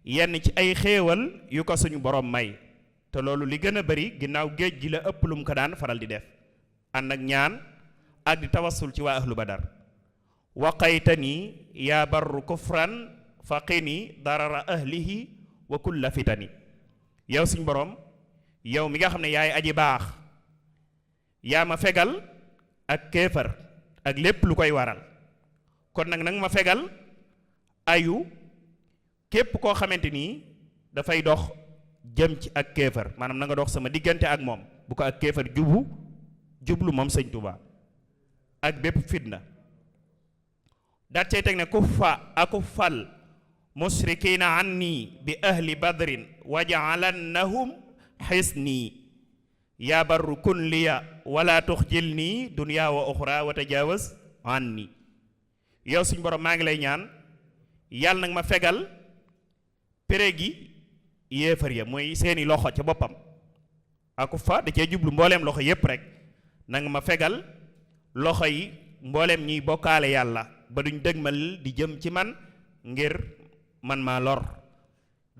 yenn ci ay xéewal yu ko suñu borom may, te loolu li gën a bari ginnaaw géej gi la ëpp lu mu ko daan faral di def, ànd ak ñaan ak di tawassul ci waa ahlu badar. waqaytani yaa barru kufran faqini darara ahlihi wa kulla fitani. yow suñ borom yow mi nga xam ne yaay aji baax, yaa ma fegal ak kéefar ak lépp lu koy waral, kon nag nag ma fegal ayu képp koo xamante nii dafay dox jëm ci ak kéefar, maanaam na nga dox sama diggante ak moom bu ko ak kéefar jublu moom sëñ Tuubaa ak bépp fitna. daat cay teg ne kuffa akuffal mushrikina anni bi ahli badrin waja'alannahum xisni yaa barru kun liya wala tuxjilni dunya wa uxra wa tajawaz anni. yow suñ borom maa ngi lay ñaan yàlla nag ma fegal pere gi yéefar ya mooy seeni loxo ca boppam. akuffa da cee jublu mbooleem loxo yépp rek, nanga ma fegal loxo yi mbooleem ñiy bokkaale yàlla ba duñ dëgmal di jëm ci man ngir man maa lor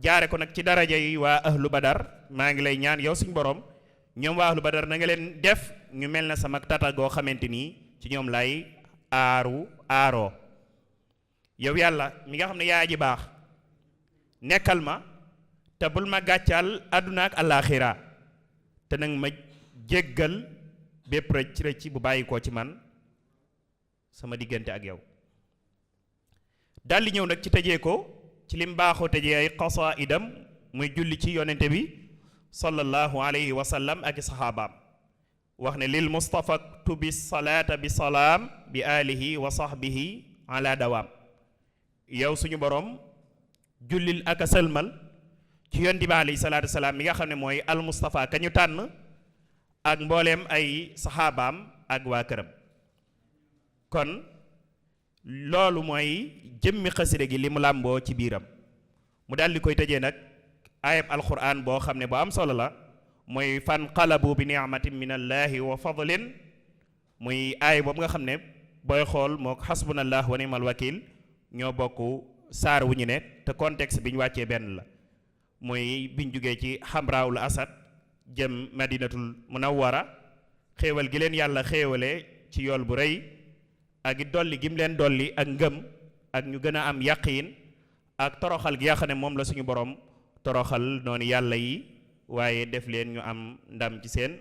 jaare ko nag ci daraja yi waa ahlu badar maa ngi lay ñaan yow suñ borom ñoom waa ahlu badar na nga leen def ñu mel na sama tata goo xamante nii ci ñoom lay aaroo yow yàlla mi nga xam ne yaa ji baax nekkal ma te bul ma gàccal àdduna ak àllaaxira te nag ma jéggal bépp rëcc bu bàyyi koo ci man sama diggante ak yow daldi ñëw nag ci tëjee ko ci lim baaxoo tëjee ay qasaidam muy julli ci yonente bi sallallahu alayhi wa sallam ak i saxaabaam wax ne lil mustafa tubi salaata bi salaam bi alihi wa sahbihi ala dawaam yow suñu borom jullil ak a sëlmal ci yonente bi alayhi salaatu wasalaam mi nga xam ne mooy al mustafa ka ñu tànn ak mbooleem ay saxaabaam ak waa këram kon loolu mooy jëmmi xasida gi li mu làmboo ci biiram mu daal di koy tëjee nag ayab alquran boo xam ne bu am solo la mooy fan qalabu bi ni'matin min allahi wa fadlin muy aay boobu nga xam ne booy xool moo xasbunallah wa ni'mal wakil ñoo bokk saar wu ñu ne te contexte bi ñu wàccee benn la muy biñ jugee ci xamraawul asad jëm madinatul munawwara xéewal gi leen yàlla xéewale ci yool bu rëy ak it dolli gim leen dolli ak ngëm ak ñu gën a am yaqiin ak toroxal gi nga xam ne moom la suñu borom toroxal noonu yàlla yi waaye def leen ñu am ndam ci seen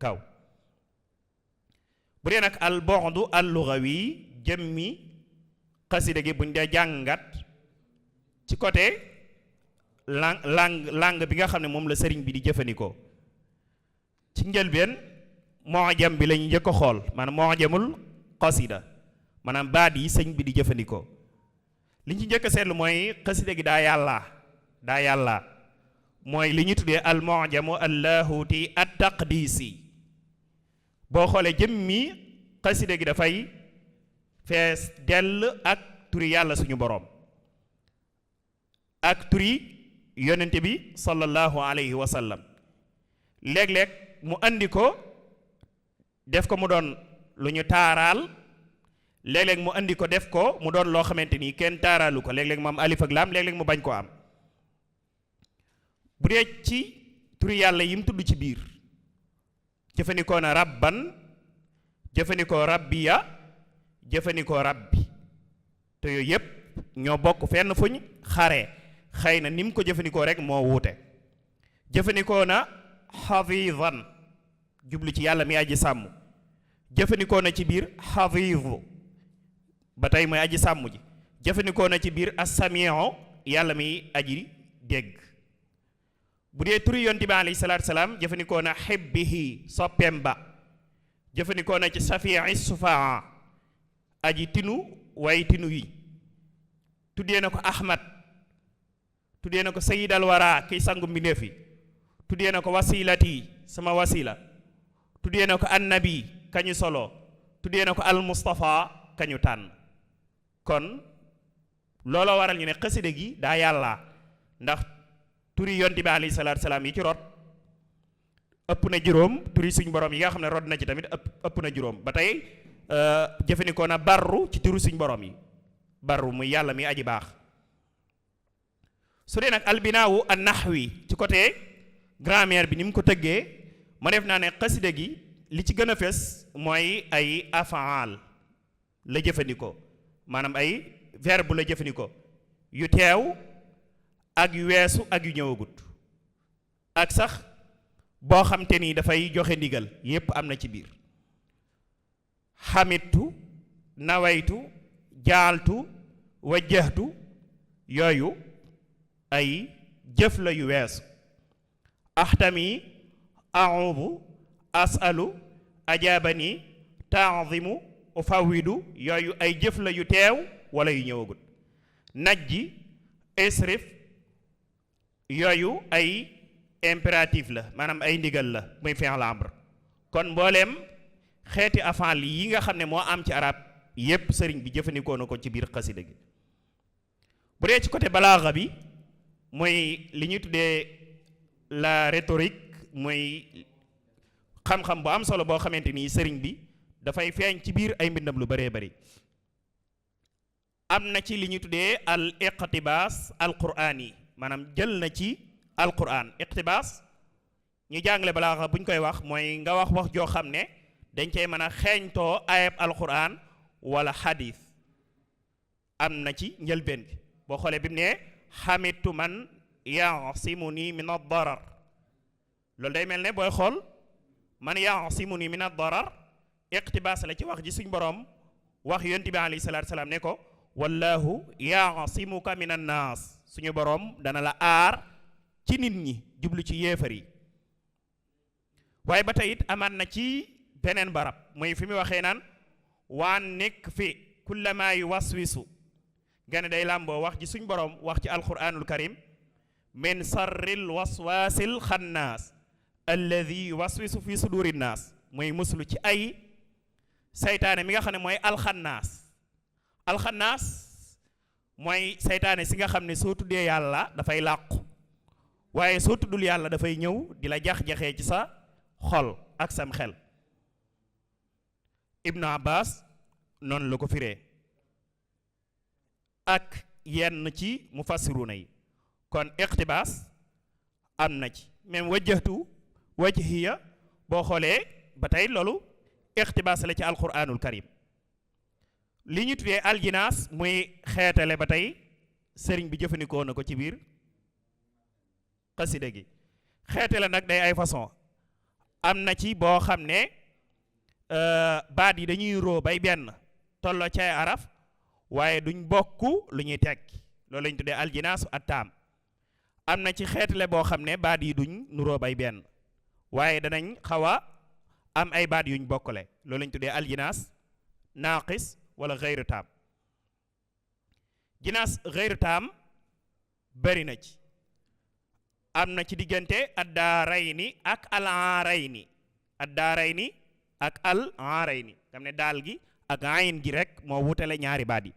kaw bu dee nag al bu'du al lughawi jëmmi xasida gi buñ dee jàngat ci côté langue bi nga xam ne moom la sëriñ bi di jëfandikoo ci njëlbeen mu'jam bi lañu njëkk a xool maanaam mu'jamul xasida maanaam baat yi sëñ bi di jëfandikoo li ñu ci njëkk a seetlu mooy xasida gi daa yàlla mooy li ñu tuddee al mu'jamu allahuti at taqdisi boo xoolee jëmmi xasida gi dafay fees dell ak turi yàlla suñu boroom ak turi yonente bi sallallahu alayhi wa sallam léeg-léeg mu andi ko def ko mu doon lu ñu taaraal léeg-léeg mu andi ko def ko mu doon loo xamante ni kenn taaraalu ko léeg-léeg mu am alif ak laam léeg-léeg mu bañ ko am bu dee ci turi yàlla yi mu tudd ci biir jëfandikoo na rabban jëfandikoo rabbiya jëfandikoo rabbi te yooyu yépp ñoo bokk fenn fuñ xare xëy na ni mu ko jëfandikoo rek moo wuute jëfandikoo na xafiizan jublu ci yàlla mi aji sàmm jëfandikoo na ci biir xafiizu ba tey mooy aji sàmm ji jëfandikoo na ci biir as-sami'u yàlla mi aji dégg bu dee turi yonent bi alayhi salaatu salaam jëfandikoo na xibbihi soppeem ba jëfandikoo na ci safi'i sufaa aji tinu way tinu yi tuddee na ko ahmad tuddee na ko sayyidal wara kiy sangu mbindeef yi tuddee na ko wasilati sama wasila tuddee na ko annabi kañu solo tuddee na ko al mustafa kañu tànn kon looloo waral ñu ne xasida gi daa yàlla ndax turi yonti bi alayhi salaatu salaam yi ci rot ëpp na juróom turi suñ borom yi nga xam ne rot na ci tamit ëpp na juróom ba tey jëfandikoo na barru ci turi suñ borom yi barru muy yàlla mi aji baax su dee nag albinaawu an nahwi ci côté grammaire bi ni mu ko tëggee ma def naa ne xasida gi li ci gën a fes mooy ay afaal la jëfandikoo maanaam ay verbe la jëfandikoo yu teew ak yu weesu ak yu ñëwagut ak sax boo xam te ni dafay joxe ndigal yépp am na ci biir xamitu nawaytu jaaltu wajjahtu yooyu ay jëf la yu weesu ahtami a'ubu asalu ajaabani ta'zimu ufawidu yooyu ay jëf la yu teew wala yu ñëwagut najji isrif yooyu ay impératif la maanaam ay ndigal la muy fi'l amr kon mbooleem xeeti afaal yi nga xam ne moo am ci arab yépp sëriñ bi jëfandikoo na ko ci biir xasida gi bu dee ci côté balaaxa bi mooy li ñuy tuddee la rhétorique mooy xam-xam bu am solo boo xamante ni sëriñ bi dafay feeñ ci biir ay mbindam lu bëree bëri am na ci li ñu tuddee al iqtibaas al quraan yi maanaam jël na ci al quraan. iqtibaas ñu jàngale balaaxa bu ñu koy wax mooy nga wax joo xam ne dañ cey mën a xeeñtoo ayab al quraan wala xadiis. am na ci njëlbeen bi boo xoolee bi mu ne xamitu man yasimuni min ad-darar loolu day mel ne booy xool man yasimuni min ad-darar iqtibaas la ci wax ji suñ boroom wax yonent bi alayhi salaatu salaam ne ko wallahu yasimuka min annaas suñu boroom dana la aar ci nit ñi jublu ci yéefar yi. waaye ba tey it amaat na ci beneen barab muy fi mu waxee naan waan nekk fi kullama yuwaswisu gane day làmboo wax ji suñ boroom wax ci alquranul karim min sarril waswasil xannaas alladi yuwaswisu fi suduri nnaas muy muslu ci ay saytaane mi nga xam ne mooy alxannaas mooy saytaane si nga xam ne soo tuddee yàlla dafay làqu waaye soo tuddul yàlla dafay ñëw di la jax-jaxee ci sa xol ak sam xel. Ibnu Abbas noonu la ko firee ak yenn ci mufassiruna yi. kon iqtibaas am na ci même wajjahtu wajhiya boo xoolee ba tey loolu iqtibaas la ci alquranul karim. li ñu tuddee aljinaas muy xeetale ba tey sëriñ bi jëfandikoo na ko ci biir xasida gi. xeetale nag day ay façon am na ci boo xam ne baat yi dañuy roo bay benn tolloo ci ay araf waaye duñ bokk lu ñuy tekki loolu lañ tuddee aljinaasu attaam. am na ci xeetale boo xam ne baat yi duñ nuroo bay benn waaye danañ xaw a am ay baat yuñ bokkale loolu lañ tuddee aljinaas naaqis wala xeyru taam. jinaas xeyru taam bari na ci am na ci diggante addaarayni ak al aarayni addaarayni ak al aarayni xam ne daal gi ak ayn gi rek moo wutale ñaari baat yi.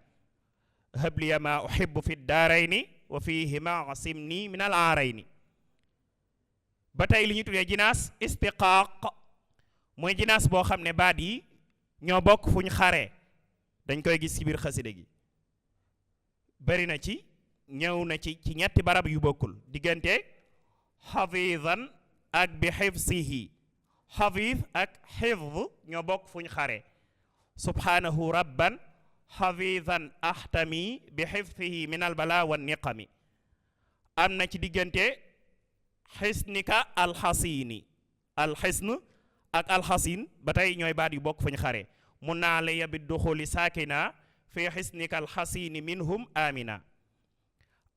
habliya ma uhibbu fi daarayni wa fihima asimni min al aarayni. ba tey li ñu tuddee jinaas istiqaaq mooy jinaas boo xam ne baat yi ñoo bokk fu ñu xaree dañ koy gis ci biir xasida gi. bari na ci ñëw na ci ñetti barab yu bokkul diggante xafiidan ak bi xifsihi. xafiid ak xifd ñoo bokk fu ñu xaree subhanahu rabban xafiidan ahtami bi xifdihi min albala wa niqami. am na ci diggante xisnika alxasini alxisn ak alxasin ba tey ñooy baat yu bokk fu ñu xaree mun naa la yabi duxuli saakina fi xisnika alxasini minhum amina.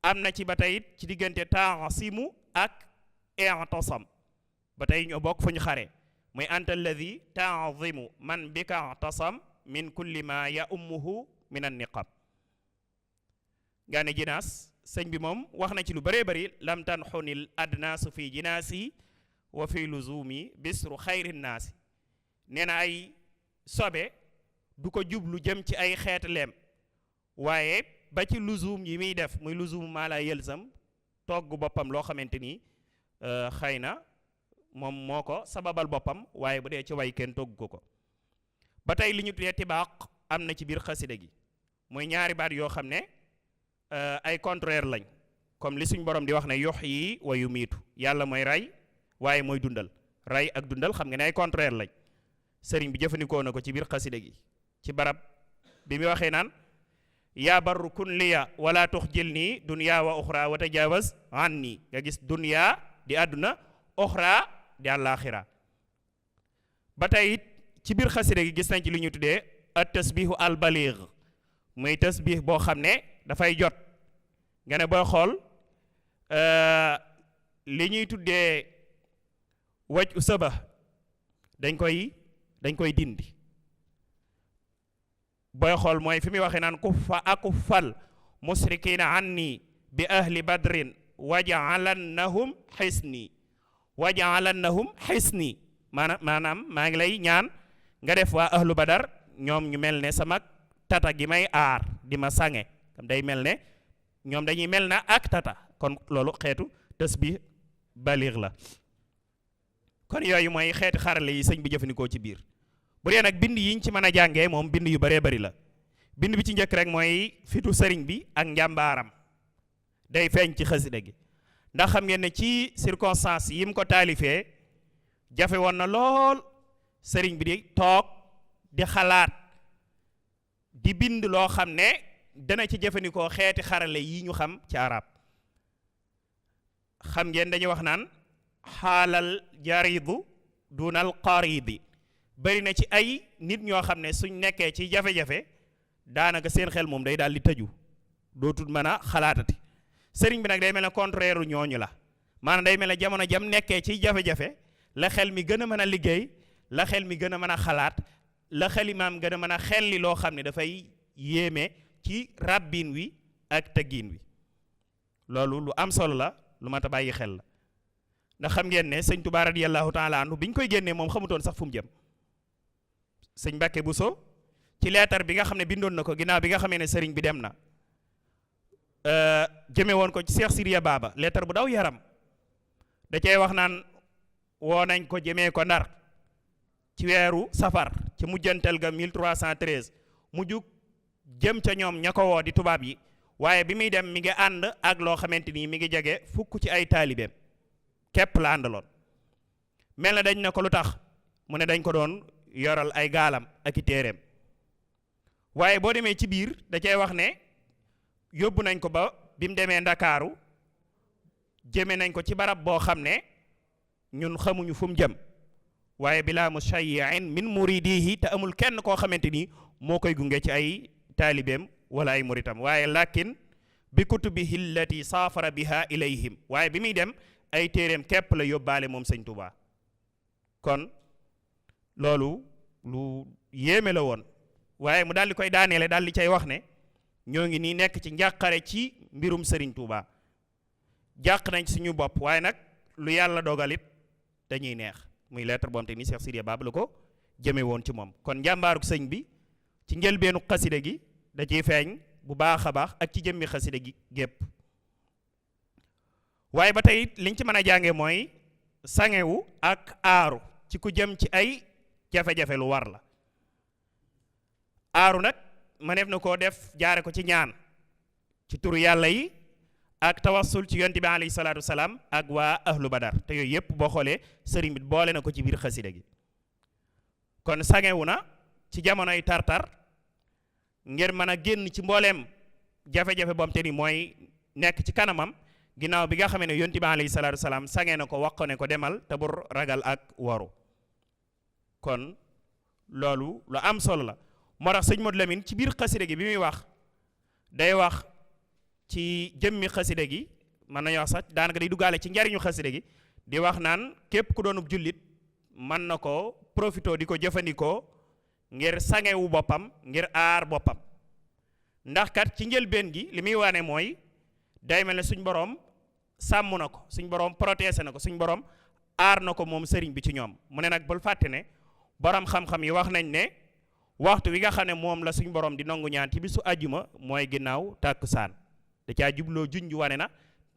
am na ci ba tey ci diggante taasimu ak i'tasam ba tey ñoo bokk fu ñu xaree muy anta alladi taazimu man bika i'tasam min kulli ma ya ummuhu min an niqab. nga ne jinaas sëñ bi moom wax na ci lu bëree bëri lam tanxunil adnaasu fi jinaasi wa fi luzumi bisru xayri naasi. nee na ay sobe du ko jublu jëm ci ay xeet leem waaye ba ci luzum yi muy def muy luzum maa la yëlsam togg boppam loo xamante ni xëy na moom moo ko sababal boppam waaye bu dee ci way kenn togg ko. ba tey li ñu tuddee tibaaq am na ci biir xasida gi mooy ñaari baat yoo xam ne ay contraire lañ comme li suñ borom di wax ne yuhyi wa yumiitu yàlla mooy rey waaye mooy dundal. rey ak dundal xam nga ne ay contraire lañ sëriñ bi jëfandikoo na ko ci biir xasida gi ci barab bi mu waxee naan yaa barru kun liya wala tuxjil nii dunya wa uxra wa tajawaz an nii nga gis dunya di àdduna uxra di àllaaxira. ba tey it ci biir xasida gi gis nañ ci li ñu tuddee at tasbihu al baligh muy tasbih boo xam ne dafay jot nga ne booy xool li ñuy tuddee waj u saba dañ koy dindi booy xool mooy fi muy waxee naan kuffa akuffal musrikina anni bi ahli badrin waja'alannahum xisni maanaam maa ngi lay ñaan nga def waa ahlu badar ñoom ñu mel ne sama tata gi may aar di ma sange day mel ne ñoom dañuy mel na ak tata kon loolu xeetu tasbih baligh la. kon yooyu mooy xeeti xarale yi sëñ bi jëfandikoo ci biir bu dee nag bind yiñ ci mën a jàngee moom bind yu bëree bëri la bind bi ci njëkk rek mooy fitu sëriñ bi ak njàmbaaram day feeñ ci xasida gi ndax xam ngeen ne ci circonstance yi mu ko taalifee jafe woon na lool sëriñ bi di toog di xalaat di bind loo xam ne dana ci jëfandikoo xeeti xarale yi ñu xam ci arab xam ngeen dañuy wax naan xaalal jaridu dunal qaridi bari na ci ay nit ñoo xam ne suñ nekkee ci jafe-jafe daanaka seen xel moom day daal di tëju dootul mën a xalaatati sëriñ bi nag day mel ne contraire ñooñu la maanaam day mel ne jamono jam nekkee ci jafe-jafe la xel mi gën a mën a liggéey la xel mi gën a mën a xalaat la xel imaam gën a mën a xelli loo xam ne dafay yéeme ci rabbin wi ak tëggin wi loolu lu am solo la lu mat a bàyyi xel la ndax xam ngeen ne sëñ Tuubaa radiyallahu taala anhu bi ñu koy génnee moom xamutoon sax fu mu jëm sëñ Mbàkke Buso ci leetar bi nga xam ne bindoon na ko ginnaaw bi nga xamee ne sëriñ bi dem na jëme woon ko ci Cheikh Sidiya Baba leetar bu daw yaram da cay wax naan woo nañ ko jëmee ko Ndar ci weeru safar ci mujjantal ga 1313 mu jug jëm ca ñoom ña ko woo di tubaab yi waaye bi muy dem mi ngi ànd ak loo xamante ni mi ngi jege fukk ci ay taalibeem képp la àndaloon mel na dañ ne ko lu tax mu ne dañ ko doon yoral ay gaalam ak i téereem waaye boo demee ci biir da cay wax ne yóbbu nañ ko ba bi mu demee Ndakaaru jëme nañ ko ci barab boo xam ne ñun xamuñu fu mu jëm waaye bilaa mushayyin min muridihi te amul kenn koo xamante ni moo koy gunge ci ay taalibeem wala ay muritam waaye lakin bi kutubihi allati saafara biha ilayhim waaye bi muy dem ay téereem képp la yóbbaale moom sëñ Tuubaa kon loolu lu yéeme la woon waaye mu daal di koy daaneele daal di cay wax ne ñoo ngi nii nekk ci njàqare ci mbirum sëriñ Tuubaa jàq nañ ci suñu bopp waaye nag lu yàlla dogalit dañuy neex muy lettre boom te ni Cheikh Sidiya Baba la ko jëme woon ci moom kon njàmbaaruk sëñ bi ci njëlbeenu xaside gi da ciy feeñ bu baax a baax ak ci jëmmi xaside gi gépp waaye ba tey liñ ci mën a jànge mooy sangewu ak aaru ci ku jëm ci ay jafe-jafe lu war la aaru nag mëneef na koo def jaare ko ci ñaan ci turu yàlla yi ak tawassul ci yonent bi alayhi salaatu wasalaam ak waa ahlu badar te yooyu yëpp boo xoolee sëriñ bi boole na ko ci biir xasida gi kon sangewu na ci jamonoy tartar ngir mën a génn ci mbooleem jafe-jafe boom te ni mooy nekk ci kanamam ginnaaw bi nga xamee ne yonent bi alayhi salaatu wasalaam sange na ko wax ko ne ko demal te bur ragal ak waru kon loolu lu am solo la moo tax sëñ Modou Lamine ci biir xasida gi bi muy wax day wax ci jëmmi xasida gi mën nañu wax sax daanaka day duggaale ci njariñu xasida gi di wax naan képp ku doonub jullit mën na ko profito di ko jëfandikoo ngir sangewu boppam ngir aar boppam ndax kat ci njëlbeen gi li muy wane mooy day mel ne suñ borom sàmm na ko suñ borom protégé na ko suñ borom aar na ko moom sëriñ bi ci ñoom mu ne nag bul fàtte ne borom xam-xam yi wax nañ ne waxtu wi nga xam ne moom la suñ borom di nangu ñaan ci bisu àjjuma mooy ginnaaw tàkkusaan da caa jubloo junj wane na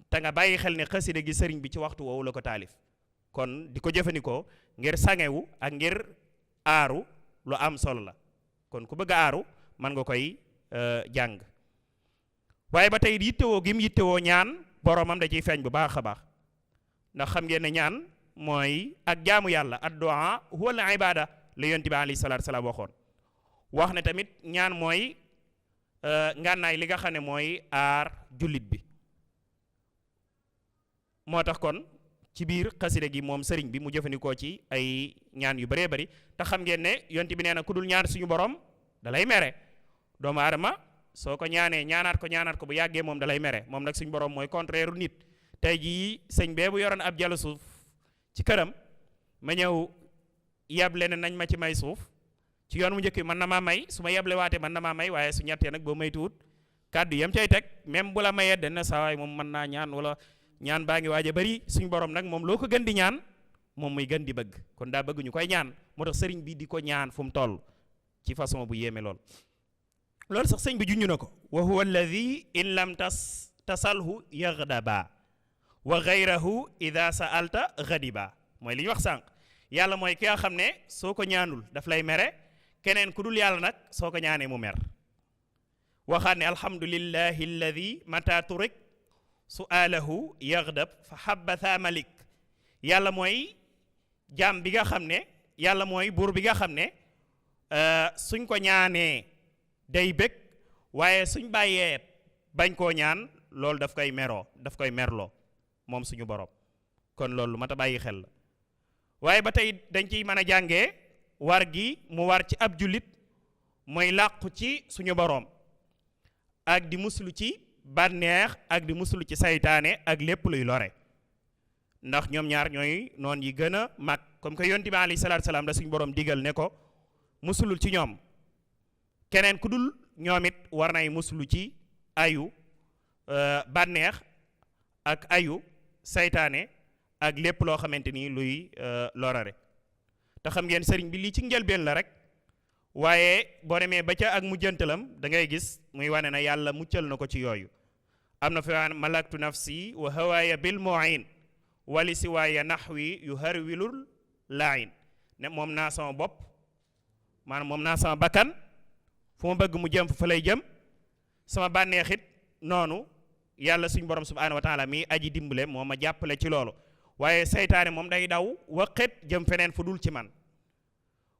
te nga bàyyi xel ne xasida gi sëriñ bi ci waxtu woowu la ko taalif kon di ko jëfandikoo ngir sangewu ak ngir aaru lu am solo la kon ku bëgg a aaru mën nga koy jàng waaye ba tey yittewoo gi mu yittewoo ñaan boromam da ciy feeñ bu baax a baax ndax xam ngeen ne ñaan mooy ak jaamu yàlla ad-du'a huwa al-ibada la yonent bi alayhi salaatu salaam waxoon wax ne tamit ñaan mooy ngànnaay li nga xam ne mooy aar jullit bi moo tax kon ci biir xasida gi moom sëriñ bi mu jëfandikoo ci ay ñaan yu bëree bëri te xam ngeen ne yonent bi nee na ku dul ñaan suñu borom da lay mere doomu aadama soo ko ñaanee ñaanaat ko bu yàggee moom da lay mere moom nag suñu borom mooy contraire nit tey jii sëñ bee bu yoroon ab jàll suuf ci këram ma ñëw yable ne nañ ma ci may suuf ci yoon mu njëkk bi mën na maa may su ma yeble waatee mën na maa may waaye su ñettee nag boo maytuwut kàddu yam cay teg même bu la mayee dañ na saa waay moom mën naa ñaan wala ñaan baa ngi waaj a bëri suñ borom nag moom loo ko gën di ñaan moom muy gën di bëgg kon daa bëgg ñu koy ñaan moo tax sëriñ bi di ko ñaan fu mu toll ci façon bu yéeme lool loolu sax sëñ bi junñu na ko wa huwa alladi in lam tasalhu yaghdaba wa gayrahu ida sa'alta ghadiba mooy li ñu wax sànq yàlla mooy ki nga xam ne soo ko ñaanul daf lay mere keneen ku dul yàlla nag soo ko ñaanee mu mer waxaat ne alhamdulillahi alladi mata turik su'alahu yaghdab fa habbatha malik. yàlla mooy jaam bi nga xam ne yàlla mooy buur bi nga xam ne suñ ko ñaanee day bég waaye suñ bàyyee bañ koo ñaan loolu daf koy merloo moom suñu borom. kon loolu lu mat a bàyyi xel la waaye ba tey dañ ciy mën a jàngee war gi mu war ci ab jullit mooy làqu ci suñu boroom ak di muslu ci bànneex ak di muslu ci saytaane ak lépp luy lore ndax ñoom ñaar ñooy noon yi gën a mag comme que yonent bi alayhi salaatu salaam da suñu boroom digal ne ko musulul ci ñoom keneen ku dul ñoom it war nay muslu ci ayu bànneex ak ayu saytaane ak lépp loo xamante ni luy lorare te xam ngeen sëriñ bi lii ci njëlbeen la rek waaye boo demee ba ca ak mujjantalam da ngay gis muy wane na yàlla muccal na ko ci yooyu am na fi waan malaktu nafsi wa hawaaya bil mu'in wali si waaya naxwi yu harwilul laayin ne moom naa sama bopp maanaam moom naa sama bakkan fu ma bëgg mu jëm fa lay jëm sama bànneexit noonu yàlla suñ borom subhanahu wa taala mi aji dimbale moo ma jàppale ci loolu waaye saytaane moom day daw waqet jëm feneen fu dul ci man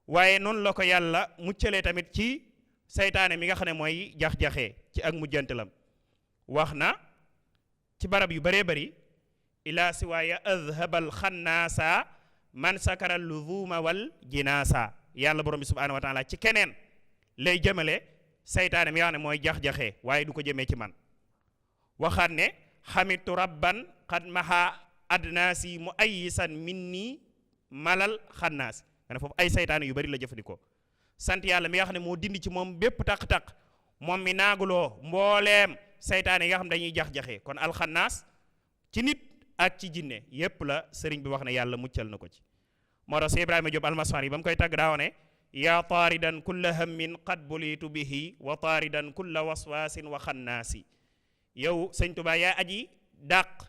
waaye noonu la ko yàlla muccalee tamit ci saytaane mi nga xam ne mooy jax-jaxee ci ak mujjantalam wax na ci barab yu bëree bëri ila siwaaya adhabal xannaasa man sakara luzuma wal jinaasa yàlla borom bi subhanahu wa taala ci keneen lay jëmale saytaane mi nga xam ne mooy jax-jaxee waaye du ko jëmee ci man waxaat ne xamitu rabban xad maha adnaasi mu ayisan minni malal xannaas nga ne foofu ay saytaane yu bari la jëfandikoo sant yàlla mi nga xam ne moo dindi ci moom bépp taq-taq moom mi naaguloo mbooleem saytaane yi nga xam ne dañuy jax-jaxee kon alxannaas ci nit ak ci jinne yépp la sëriñ bi wax ne yàlla muccal na ko ci moo tax si Ibrahima Diop almasari ba mu koy tagg daa wax ne yaa taaridan kulla hammin qad bulitu bihi wa taaridan kulla waswasin wa xannaasi yow sëñ Tuubaa yaa aji dàq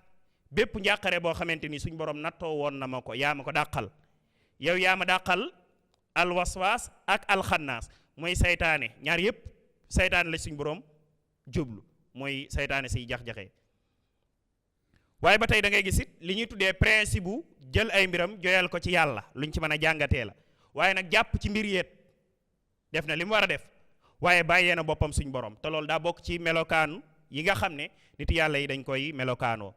bépp njàqare boo xamante ni suñ borom nattoo woon na ma ko yaa ma ko dàqal yow yaa ma dàqal alwaswaas ak alxannaas mooy saytaane ñaar yépp saytaane la suñ borom jublu mooy saytaane siy jax-jaxee waaye ba tey da ngay gis it li ñuy tuddee principe bu jël ay mbiram joyal ko ci yàlla luñ ci mën a jàngatee la waaye nag jàpp ci mbir yéet def na li mu war a def waaye bàyyee na boppam suñ borom te loolu daa bokk ci melokaanu yi nga xam ne nit yàlla yi dañ koy melokaanoo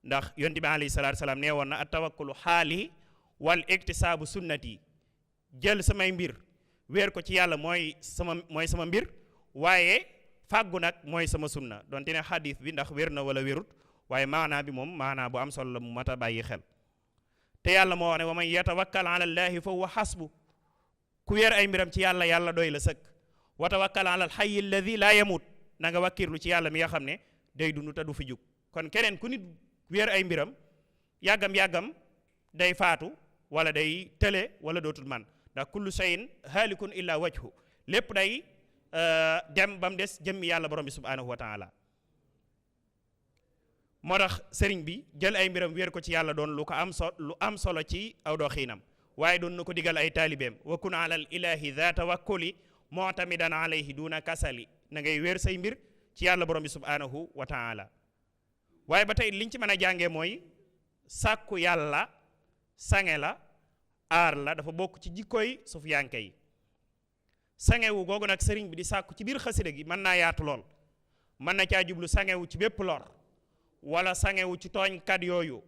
ndax yonent bi alayhi salaatu salaam nee woon na at tawakkulu xaali wal iktisaabu sunnati jël samay mbir weer ko ci yàlla mooy sama mbir waaye fàggu nag mooy sama sunna donte ne xadis bi ndax wér na wala wérut waaye maanaa bi moom maanaa bu am solo la mu mat a bàyyi xel te yàlla moo wax ne wa man yatawakkal ala llaahi fa huwa xasbu ku weer ay mbiram ci yàlla yàlla doy la sëkk wa tawakkal ala al hayyi alladi laa yamut na nga wakkirlu ci yàlla mi nga xam ne day dund te du fi jug kon keneen ku nit weer ay mbiram yàggam-yàggam day faatu wala day tële wala dootul man ndax kullu shay'in haalikun illa wajhu lépp day dem ba mu des jëmmi yàlla borom bi subhanahu wa taala moo tax sëriñ bi jël ay mbiram wéer ko ci yàlla doon lu am solo ci aw doxiinam waaye doon na ko digal ay taalibeem wa kun ala al ilahi dha tawakkuli mu'tamidan alayhi duna kasali na ngay wéer say mbir ci yàlla borom bi subhanahu wa taala waaye ba tey liñ ci mën a jàngee mooy sàkku yàlla sange la aar la dafa bokk ci jikkoy sufiyanke yi sangewu googu nag sëriñ bi di sàkku ci biir xasida gi mën naa yaatu lool mën na caa jublu sangewu ci bépp lor wala sangewu ci tooñkat yooyu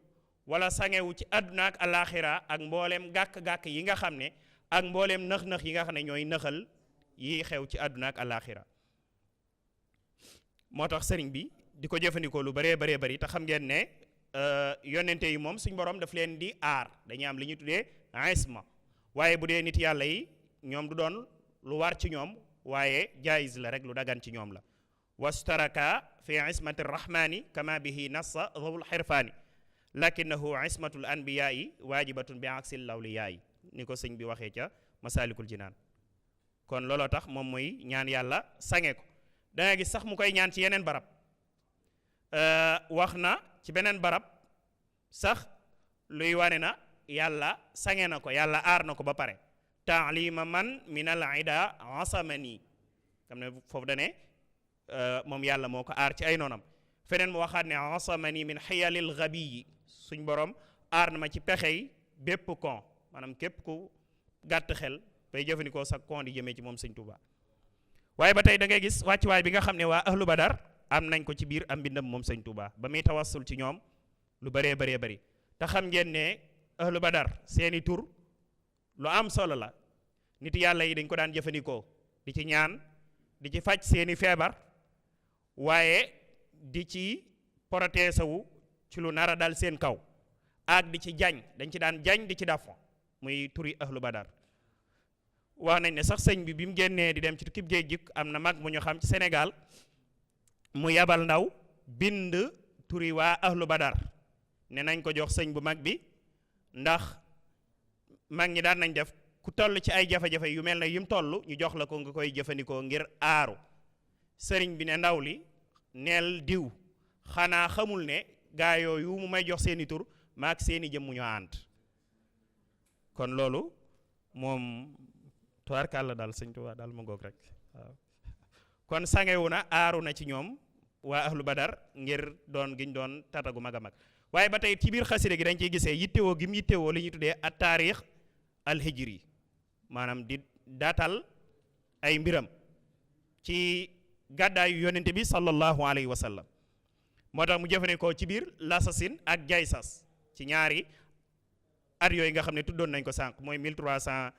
wala sangewu ci àdduna ak alaxira ak mbooleem gàkk-gàkk yi nga xam ne ak mbooleem nëx-nëx yi nga xam ne ñooy nëxal yi xew ci àdduna ak alaxira moo tax sëriñ bi di ko jëfandikoo lu bëree bari te xam ngeen ne yonente yi moom suñ borom daf leen di aar dañuy am li ñu tuddee isma waaye bu dee nit yàlla yi ñoom du doon lu war ci ñoom waaye jaiz la rek lu dagan ci ñoom la wastaraka fi ismati rahmani kama bihi nassa dhawul xirfaani lakinahu ismatul anbiyaayi waajibatun bi aksil lawliyaayi ni ko sëñ bi waxee ca masalikul jinaan kon looloo tax moom mooy ñaan yàlla sange ko da nga gis sax mu koy ñaan ci yeneen barab wax na ci beneen barab sax luy wane na yàlla sange na ko yàlla aar na ko ba pare taalima man min al ida asamani xam ne foofu dane moom yàlla moo ko aar ci ay noonam. feneen mu waxaat ne asamani min xiyalil gabiyi suñ borom aar na ma ci pexey bépp kon maanaam képp ku gàtt xel bay jëfandikoo sa kon di jëmee ci moom sëñ Tuubaa. waaye ba tey da ngay gis wàccuwaay bi nga xam ne waa ahlu badar am nañ ko ci biir am mbindam moom sëñ Tuubaa ba muy tawassul ci ñoom lu bëree bëree bëri. te xam ngeen ne ahlu badar seeni tur lu am solo la nit yàlla yi dañ ko daan jëfandikoo di ci ñaan di ci faj seeni feebar waaye di ci protéger wu ci lu nar a dal seen kaw ak di ci jañ dañ ci daan jañ di ci dafon muy turi ahlu badar. wax nañ ne sax sëñ bi mu génnee di dem ci tukkib géej gi am na mag mu ñu xam ci Sénégal mu yabal ndaw bind turi waa ahlu badar ne nañ ko jox sëñ bu mag bi ndax mag ñi daan nañ def ku toll ci ay jafe-jafe yu mel ne yim toll ñu jox la ko nga koy jëfandikoo ngir aaru. sëriñ bi ne ndaw li neel diw xanaa xamul ne gaa yooyu mu may jox seeni tur maak seeni jëm mu ñu ànd. kon loolu moom tubaarkàlla daal sëñ Tuubaa daal ma ngoog rek waaw. kon sangewu na aaru na ci ñoom waa ahlu badar ngir doon giñ doon tatagu mag a mag. waaye ba tey ci biir xasida gi dañ ciy gisee yittewoo gi mu yittewoo li ñuy tuddee at taarix al hijri maanaam di daatal ay mbiram ci gàddaayu yonente bi sallallahu alayhi wa sallam. moo tax mu jëfandikoo ci biir lasasin ak jaysas ci ñaari at yooyu nga xam ne tuddoon nañ ko sànq mooy 1313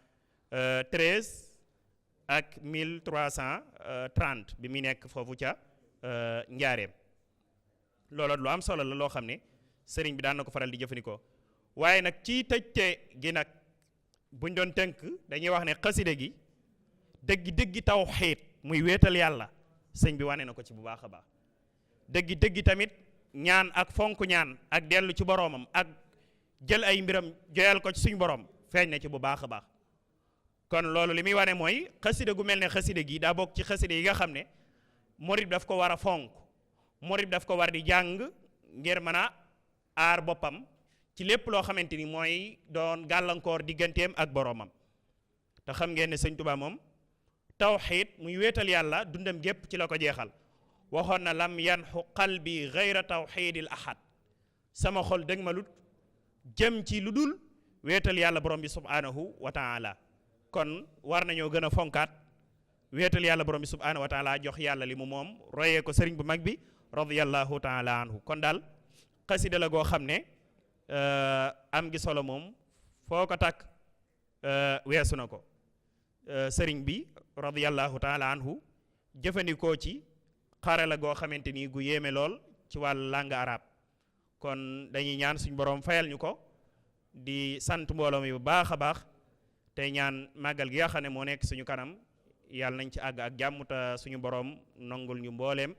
ak 1330 bi muy nekk foofu ca njaareem. loolu lu am solo la loo xam ne sëriñ bi daan na ko faral di jëfandikoo. waaye nag ci tëjte gi nag buñ doon tënk dañuy wax ne xaside gi dëggi tawxiid muy wéetal yàlla sëñ bi wane na ko ci bu baax a baax. dëggi tamit ñaan ak fonk ñaan ak dellu ci boroomam ak jël ay mbiram joyal ko ci suñ borom feeñ na ci bu baax a baax. kon loolu li muy wane mooy xaside gu mel ne xaside gi daa bokk ci xaside yi nga xam ne murid daf ko war a fonk murid daf ko war di jàng ngir mën a aar boppam ci lépp loo xamante ni mooy doon gàllankoor digganteem ak boroomam. te xam ngeen ne sëñ Tuubaa moom tawxiid muy wéetal yàlla dundam gépp ci la ko jeexal. waxoon na lam yanxu qalbi gayra tawxiidil ahad sama xol dëgg malut jëm ci lu dul wéetal yàlla borom bi subhanahu wa taala. kon war nañoo gën a fonkaat wéetal yàlla borom bi subhanahu wa taala jox yàlla li mu moom royee ko sëriñ bu mag bi radiyallahu taala anhu. kon daal xasida la goo xam ne am gi solo moom foo ko takk weesu na ko. sëriñ bi radiyallahu taala anhu jëfandikoo ci xare la goo xamante ni gu yéeme lool ci wàllu langue arabe. kon dañuy ñaan suñu borom fayal ñu ko di sant mbooloo mi bu baax a baax tey ñaan màggal gi nga xam ne moo nekk suñu kanam yàlla nañ ci àgg ak jàmm te suñu borom nongul ñu mbooleem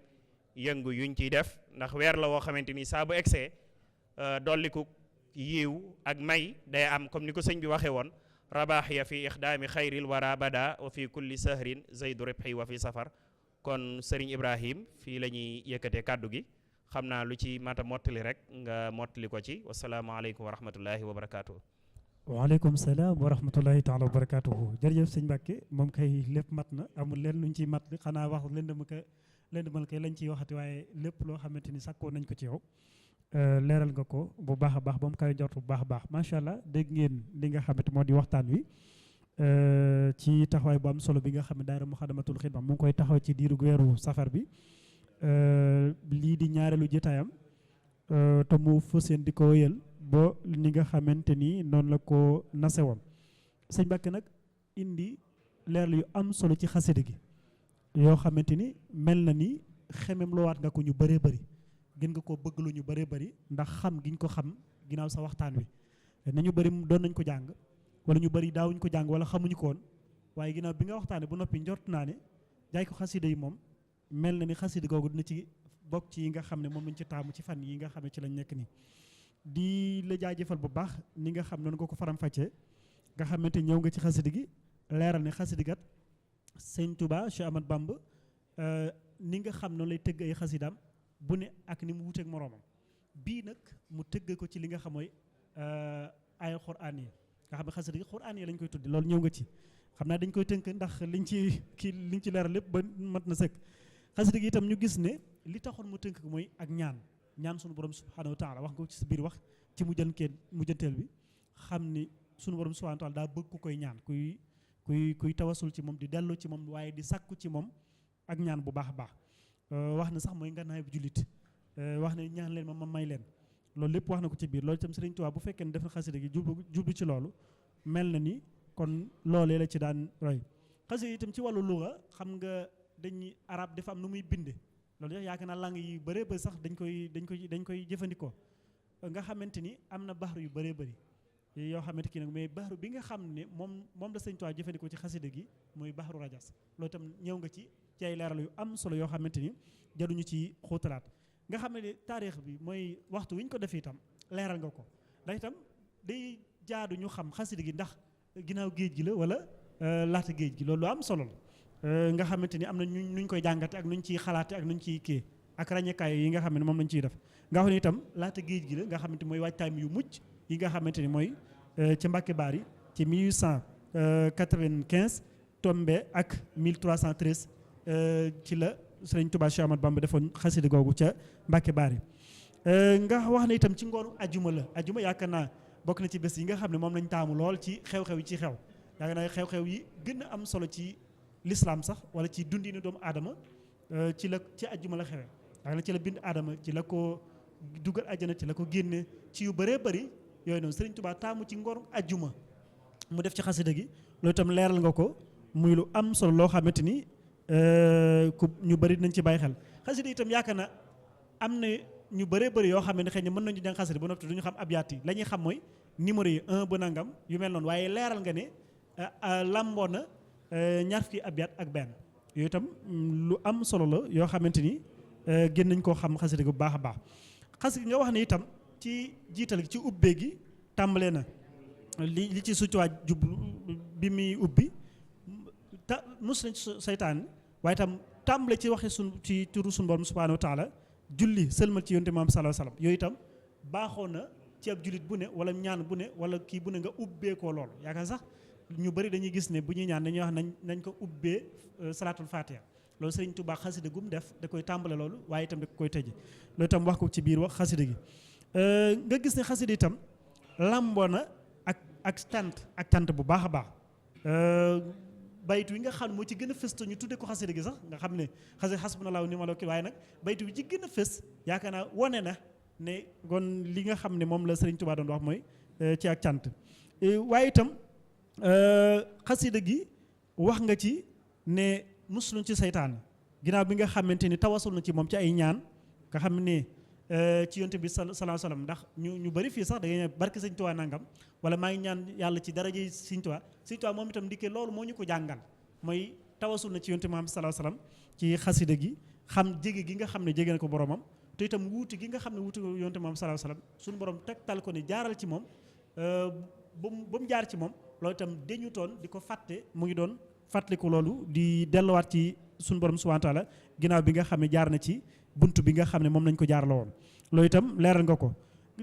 yëngu yuñ ciy def ndax weer la woo xamante ni saa bu egsee dolliku yiiw ak may day am comme ni ko sëñ bi waxee woon rabaaxiya fi ixdaami xayril wara bada wa fi kulli sahrin zaydu ribhi wa fi safar. kon sëriñ Ibrahim fii la ñuy yëkkatee kàddu gi xam naa lu ci mata mottali rek nga mottali ko ci wasalaamaaleykum wa rahmatullahi wa barakaatu. waaleykum salaam wa rahmatullahi taala wa barakaatuhu. jërëjëf sëñ Mbàkke moom kay lépp mat na amul leen luñ ciy mat xanaa wax lëndëmal kay lañ ciy waxati waaye lépp loo xamante ni sàkkoo nañ ko ci yow leeral nga ko bu baax a baax ba mu koy jot bu baax a baax macha allah dégg ngeen li nga xamante moo di waxtaan wi ci taxawaay bu am solo bi nga xam ne daayira Muxaddamatul Xidma mu ngi koy taxaw ci diiru weeru safar bi lii di ñaareelu jotaayam te mu fas yéene di ko wéyal ba ni nga xamante ni noonu la ko nase woon sëñ Mbàkke nag indi leerlu yu am solo ci xasida gi yoo xamante ni mel na ni xemem loowaat nga ko ñu bëree bëri gën nga koo bëgg lu ñu bëree bëri ndax xam giñ ko xam ginnaaw sa waxtaan wi nañu bëri doon nañ ko jàng wala ñu bëri daawuñ ko jàng wala xamuñu ko woon waaye ginnaaw bi nga waxtaane bu noppi njort naa ne jaay ko xasida yi moom mel na ni xasida googu dina ci bokk ci yi nga xam ne moom lañ ci taamu ci fan yi nga xam ne ci lañ nekk nii di la jaajëfal bu baax ni nga xam noonu nga ko faram-fàccee nga xamante ñëw nga ci xasida gi leeral ne xasida gat sëñ Touba Cheikh Ahmad Bamba ni nga xam noonu lay tëgg ay xasidaam bu ne ak ni mu wuteeg moroomam bii nag mu tëgg ko ci li nga xam mooy ay quraan yi nga xam ne xasida gi quraan yi lañ koy tuddi loolu ñëw nga ci xam naa dañ koy tënk ndax liñ ci leeral lépp ba mat na sëkk xasida gi itam ñu gis ne li taxoon mu tënk ko mooy ak ñaan sunu borom subhanahu wa taala wax nga ci sa biir wax ci mujjanteel bi xam ni sunu borom subhanahu wa taala daa bëgg ku koy ñaan kuy tawasul ci moom di dellu ci moom waaye di sakku ci moom ak ñaan bu baax a baax wax na sax mooy ngànnaay bu jullit wax ne ñaan leen ma may leen loolu lépp wax na ko ci biir loolu itam Sëriñ Tuubaa bu fekkee ne def na xasida gi jublu ci loolu mel na ni kon loolee la ci daan roy xasida itam ci wàllu luga xam nga dañuy arab dafa am nu muy binde loolu yaakaar naa langue yi bëree bëri sax dañ koy jëfandikoo nga xamante ni am na baxaru yu bëree bëri yoo xamante kii nag mais baxaru bi nga xam ne moom la Sëriñ Tuubaa jëfandikoo ci xasida gi mooy baxaru rajas loolu itam ñëw nga ci ay leeral yu am solo yoo xamante ni jaruñu ci xóotalaat nga xam ne taarix bi mooy waxtu wi ñu ko defee itam leeral nga ko ndax itam day jaadu ñu xam xasida gi ndax ginnaaw géej gi la wala laata géej gi loolu lu am solo la nga xamante ni am na nuñ koy jàngate ak nuñ ciy xalaate ak nuñ ciy kii ak ràññekaay yi nga xam ne moom lañ ciy def nga xam ne itam laata géej gi la nga xamante mooy waajtaay yu mucc yi nga xamante ni mooy ci Mbàkke Baari ci 1895 tombé ak 1313 ci la Sëriñ Tuubaa Cheikh Ahmadou Bamba defoon xasida googu ca Mbàkke Baari nga wax ne itam ci ngoonu ajuma la ajuma yaakaar naa bokk na ci bés yi nga xam ne moom lañ taamu lool ci xew-xew yi ci xew yaakaar naa xew-xew yi gën a am solo ci lislaam sax wala ci dundinu doomu aadama ci ajuma la xewee yaakaar naa ci la bind aadama ci la ko dugal àjjana ci la ko génne ci yu bëree bëri yooyu noonu Sëriñ Tuubaa taamu ci ngoonu ajuma mu def ci xasida gi loolu itam leeral nga ko muy lu am solo loo xamante ni ku ñu bëri nañ ci bàyyi xel xasida itam yaakaar na am na ñu bëree bëri yoo xam ne xëy na mën nañu jàng xasida ba noppi duñu xam abyaat yi la ñuy xam mooy numéro yi 1 ba nangam yu mel noonu waaye leeral nga ne lamboo na ñaar fukki abyaat ak benn yooyu itam lu am solo la yoo xamante ni gën nañ koo xam xasida gi bu baax a baax xasida nga wax ne itam ci jiital gi ci ubbee gi tàmbalee na li ci sutuwaa jublu bi muy ubbi mus nañ seytaan waaye itam tàmbale ci waxe ci turu sunu borom subhanahu wa taala julli sëlmal ci yonte maam sallallahu alayhi wasallam yooyu itam baaxoo na ci ab jullit bu ne wala ñaan bu ne wala kii bu ne nga ubbee koo loolu yaakaar sax ñu bëri dañuy gis ne bu ñuy ñaan dañuy wax nañ ko ubbee salaatul fatiha loolu Sëriñ Tuubaa xasida gum def da koy tàmbale loolu waaye itam da koy tëje loolu itam wax ko ci biir wax xasida gi nga gis ne xasida itam lamboo na ak tant bu baax a baax baytu wi nga xam ne moo ci gën a fës te ñu tuddee ko xasida gi sax nga xam ne xasida hasbunallahu wa ni'mal wakiil waaye nag baytu wi ci gën a fës yaakaar naa wone na ne kon li nga xam ne moom la Sëriñ Tuubaa doon wax mooy ci ak cant waaye itam xasida gi wax nga ci ne musluñ ci seytaan ginnaaw bi nga xamante ni tawasul na ci moom ci ay ñaan nga xam ne ci yonte bi sallallahu alayhi wasallam ndax ñu bëri fii sax da ngay ne barke Sëriñ Tuubaa nangam wala maa ngi ñaan yàlla ci daraje Sëriñ Tuubaa moom itam dikkee loolu moo ñu ko jàngal mooy tawasul na ci yonte Muhammad sallallahu alayhi wasallam ci xasida gi xam jege gi nga xam ne jege na ko boromam te itam wuuti gi nga xam ne wuuti ko yonte Muhammad sallallahu alayhi wasallam suñu borom tegtal ko ne jaaral ci moom ba mu jaar ci moom loolu itam dañu toon di ko fàtte mu ngi doon fàttaliku loolu di delluwaat ci suñu borom subhanahu wa taala ginnaaw bi nga xam ne jaar na ci buntu bi nga xam ne moom lañ ko jaar la woon loolu itam leeral nga ko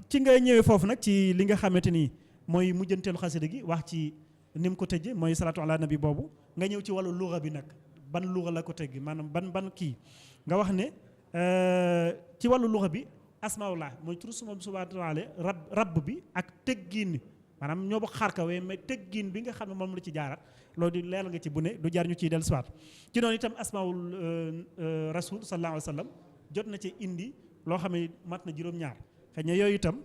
ci nga ñëwee foofu nag ci li nga xamante ni mooy mujjanteelu xasida gi wax ci ni mu ko tëjee mooy salaatu ala nabi boobu nga ñëw ci wàllu luga bi nag ban luga la ko tëgg maanaam ban kii nga wax ne ci wàllu luga bi asmaullah mooy turu suma subhanahu wa taala rabb bi ak tëggiin maanaam ñoo bokk xarka we mais tëggiin bi nga xam ne moom la ci jaarat loolu di leeral nga ci bu ne du jaar ñu ciy dellu siwaat ci noonu itam asmaul rasul sallallahu alayhi wa sallam jot na ci indi loo xam ne mat na juróom-ñaar xëy na yooyu itam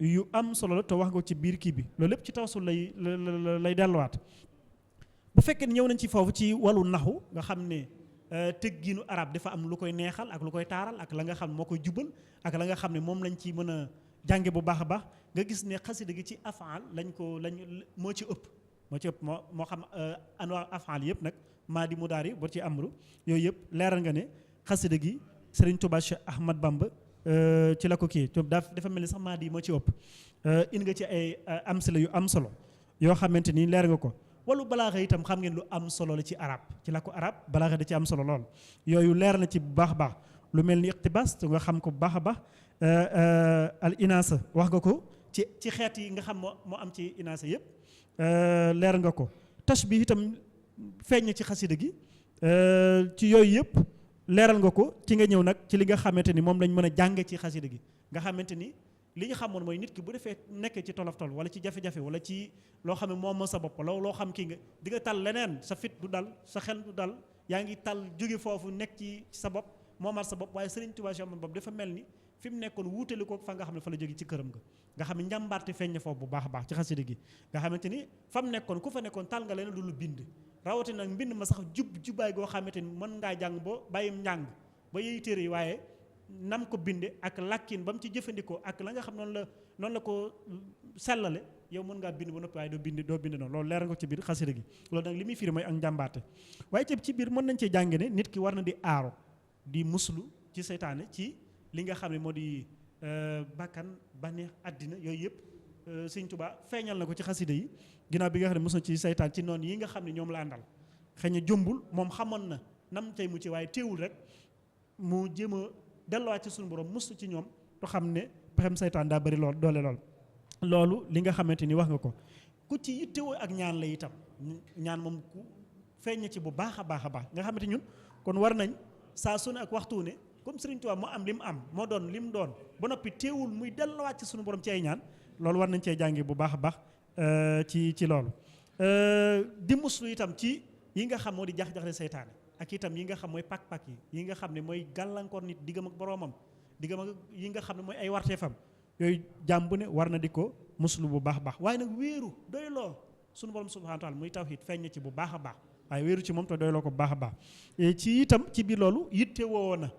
yu am solo la te wax nga ci biir kii bi loolu lépp ci tawassul lay delluwaat bu fekkee ñëw nañ ci foofu ci wàllu naxu nga xam ne tëggiinu arab dafa am lu koy neexal ak lu koy taaral ak la nga xam moo koy jubal ak la nga xam ne moom lañ ci mën a jànge bu baax a baax nga gis ne xasida gi ci afaal lañ moo ci ëpp moo xam anwaa afaal yëpp nag maa di mudaari ba ci amru yooyu yëpp leeral nga ne xasida gi Sëriñ Tuubaa Cheikh Ahmad Bamba ci la ko kii dafa mel ni sax maa di moo ci ëpp indi nga ci ay amsila yu am solo yoo xamante ni leer nga ko wàllu balaaxa itam xam ngeen lu am solo la ci arab ci la ko arab balaaxa da ci am solo lool yooyu leer na ci bu baax a baax lu mel ni iqtibaas nga xam ko bu baax a baax al inaasa wax nga ko ci xeet yi nga xam moo am ci inaasa yëpp leer nga ko tashbih itam feeñ na ci xasida gi ci yooyu yëpp leeral nga ko ci nga ñëw nag ci li nga xamante ni moom lañ mën a jànge ci xasida gi nga xamante ni li ñu xamoon mooy nit ki bu defee nekkee ci tolof tol wala ci jafe-jafe wala ci loo xam ne moom sa bopp loo xam kii nga di nga tal leneen sa fit du dal sa xel du dal yaa ngi tal jóge foofu nekk ci sa bopp moomal sa bopp waaye Sëriñ Tuubaa Séex bopp dafa mel ni fi mu nekkoon wuutali ko fa nga xam ne fa la jóge ci këram nga xam ne njàmbaarte feeñ na foofu bu baax a baax ci xasida gi nga xamante ni fa mu nekkoon ku fa nekkoon tal nga leneen lu bind rawatina nag mbind ma sax jubaay goo xamante ni mën ngaa jàng ba bàyyim njàng ba yey téere yi waaye nam ko binde ak làkkin ba mu ci jëfandikoo ak la nga xam noonu la ko sellale yow mën ngaa bind ba noppi waaye doo bind noonu loolu leer nga ko ci biir xasida gi loolu nag li muy firi mooy ak njàmbaarte waaye ci biir mën nañ cee jàng ne nit ki war na di aaro di muslu ci seytaane ci li nga xam ne moo di bakkan baneex àddina yooyu yëpp Sëñ Tuubaa feeñal na ko ci xasida yi ginnaaw bi nga xam ne mos na ci seytaan ci noonu yi nga xam ne ñoom la àndal xëy na jombul moom xamoon na nam tey mu ci waaye teewul rek mu jéem a delluwaat ci suñu borom mustu ci ñoom to xam ne pexem seytaan daa bëri lool doole loolu li nga xamante ni wax nga ko ku ci yittewoo ak ñaan la itam ñaan moom ku feeñ ci bu baax a baax nga xamante ñun kon war nañ saa su ne ak waxtu ne comme Sëriñ Tuubaa moo am li mu am moo doon li mu doon ba noppi teewul muy delluwaat ci suñu borom ci ay ñaan loolu war nañ cee jàngi bu baax a baax ci loolu di muslu itam ci yi nga xam moo di jax-jaxle seytaane ak itam yi nga xam mooy pak-pak yi nga xam ne mooy gàllankoor nit diggam ak boroomam diggam ak yi nga xam ne mooy ay warteefam yooyu jàmm bu ne war na di ko muslu bu baax a baax waaye nag wéeru doyloo suñu borom subhaanahu wa taala muy tawhiid feeñ na ci bu baax a baax waaye wéeru ci moom te doyloo ko bu baax a baax ci itam ci biir loolu yitte woo na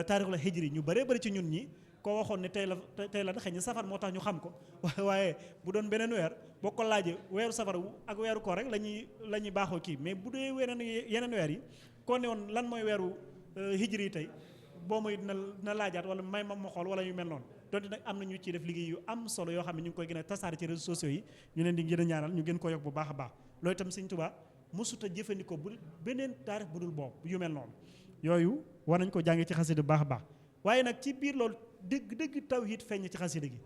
taarixul hijri ñu bëree bëri ci ñun ñi koo waxoon ne tey la xëy na safar moo tax ñu xam ko waaye bu doon beneen weer boo ko laajee weeru safar ak weeru koor rek la ñuy baaxoo kii mais bu dee yeneen weer yi koo ne woon lan mooy weeru hijri yi tey boo mooy dina laajaat wala may ma xool wala yu mel noonu donte nag am na ñu ciy def liggéey yu am solo yoo xam ne ñu ngi koy gën a tasaare ci réseaux sociaux yi ñu leen di gën a ñaanal ñu gën ko yokk bu baax a baax loolu itam Sëñ Tuubaa mësuta jëfandikoo bu beneen taarix bu dul boobu yu mel noonu yooyu war nañ ko jàngee ci xasida bu baax a baax waaye nag ci biir loolu dëgg tawhiid feeñ ci xasida gi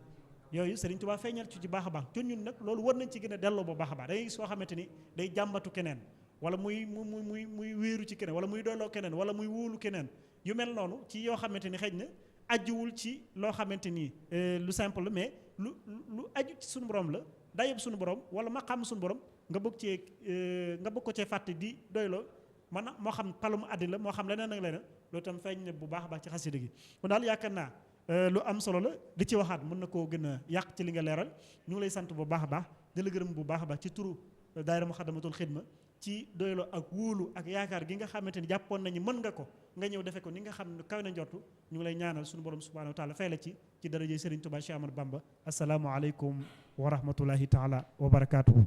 yooyu Sëriñ Tuubaa feeñal ci baax a baax te ñun nag loolu war nañ ci gën a delloo bu baax a baax da ngay gis soo xamante ni day jàmbatu keneen wala muy wéeru ci keneen wala muy doyloo keneen wala muy wóolu keneen yu mel noonu ci yoo xamante ni xëy na ajuwul ci loo xamante ni lu simple la mais lu aju ci suñu borom la dayeb suñu borom wala ma xam suñu borom nga bëgg ko cee fàtte di doyloo man moo xam palum addi la moo xam leneen ak leneen loolu itam feeñ ne bu baax a baax ci xasida gi kon daal yaakaar naa lu am solo la di ci waxaat mën na koo gën a yàq ci li nga leeral ñu ngi lay sant bu baax a baax di la gërëm bu baax a baax ci turu daayira Muxaddamatul Xidma ci doyloo ak wóolu ak yaakaar gi nga xamante ni jàppoon nañu mën nga ko nga ñëw defe ko ni nga xam ne kaw na njortu ñu ngi lay ñaanal suñu borom subhanahu wa taala fay la ci daraje Serigne Touba Cheikh Ahmadou Bamba asalaamu aleykum wa rahmatullahi taala wa barakaatuhu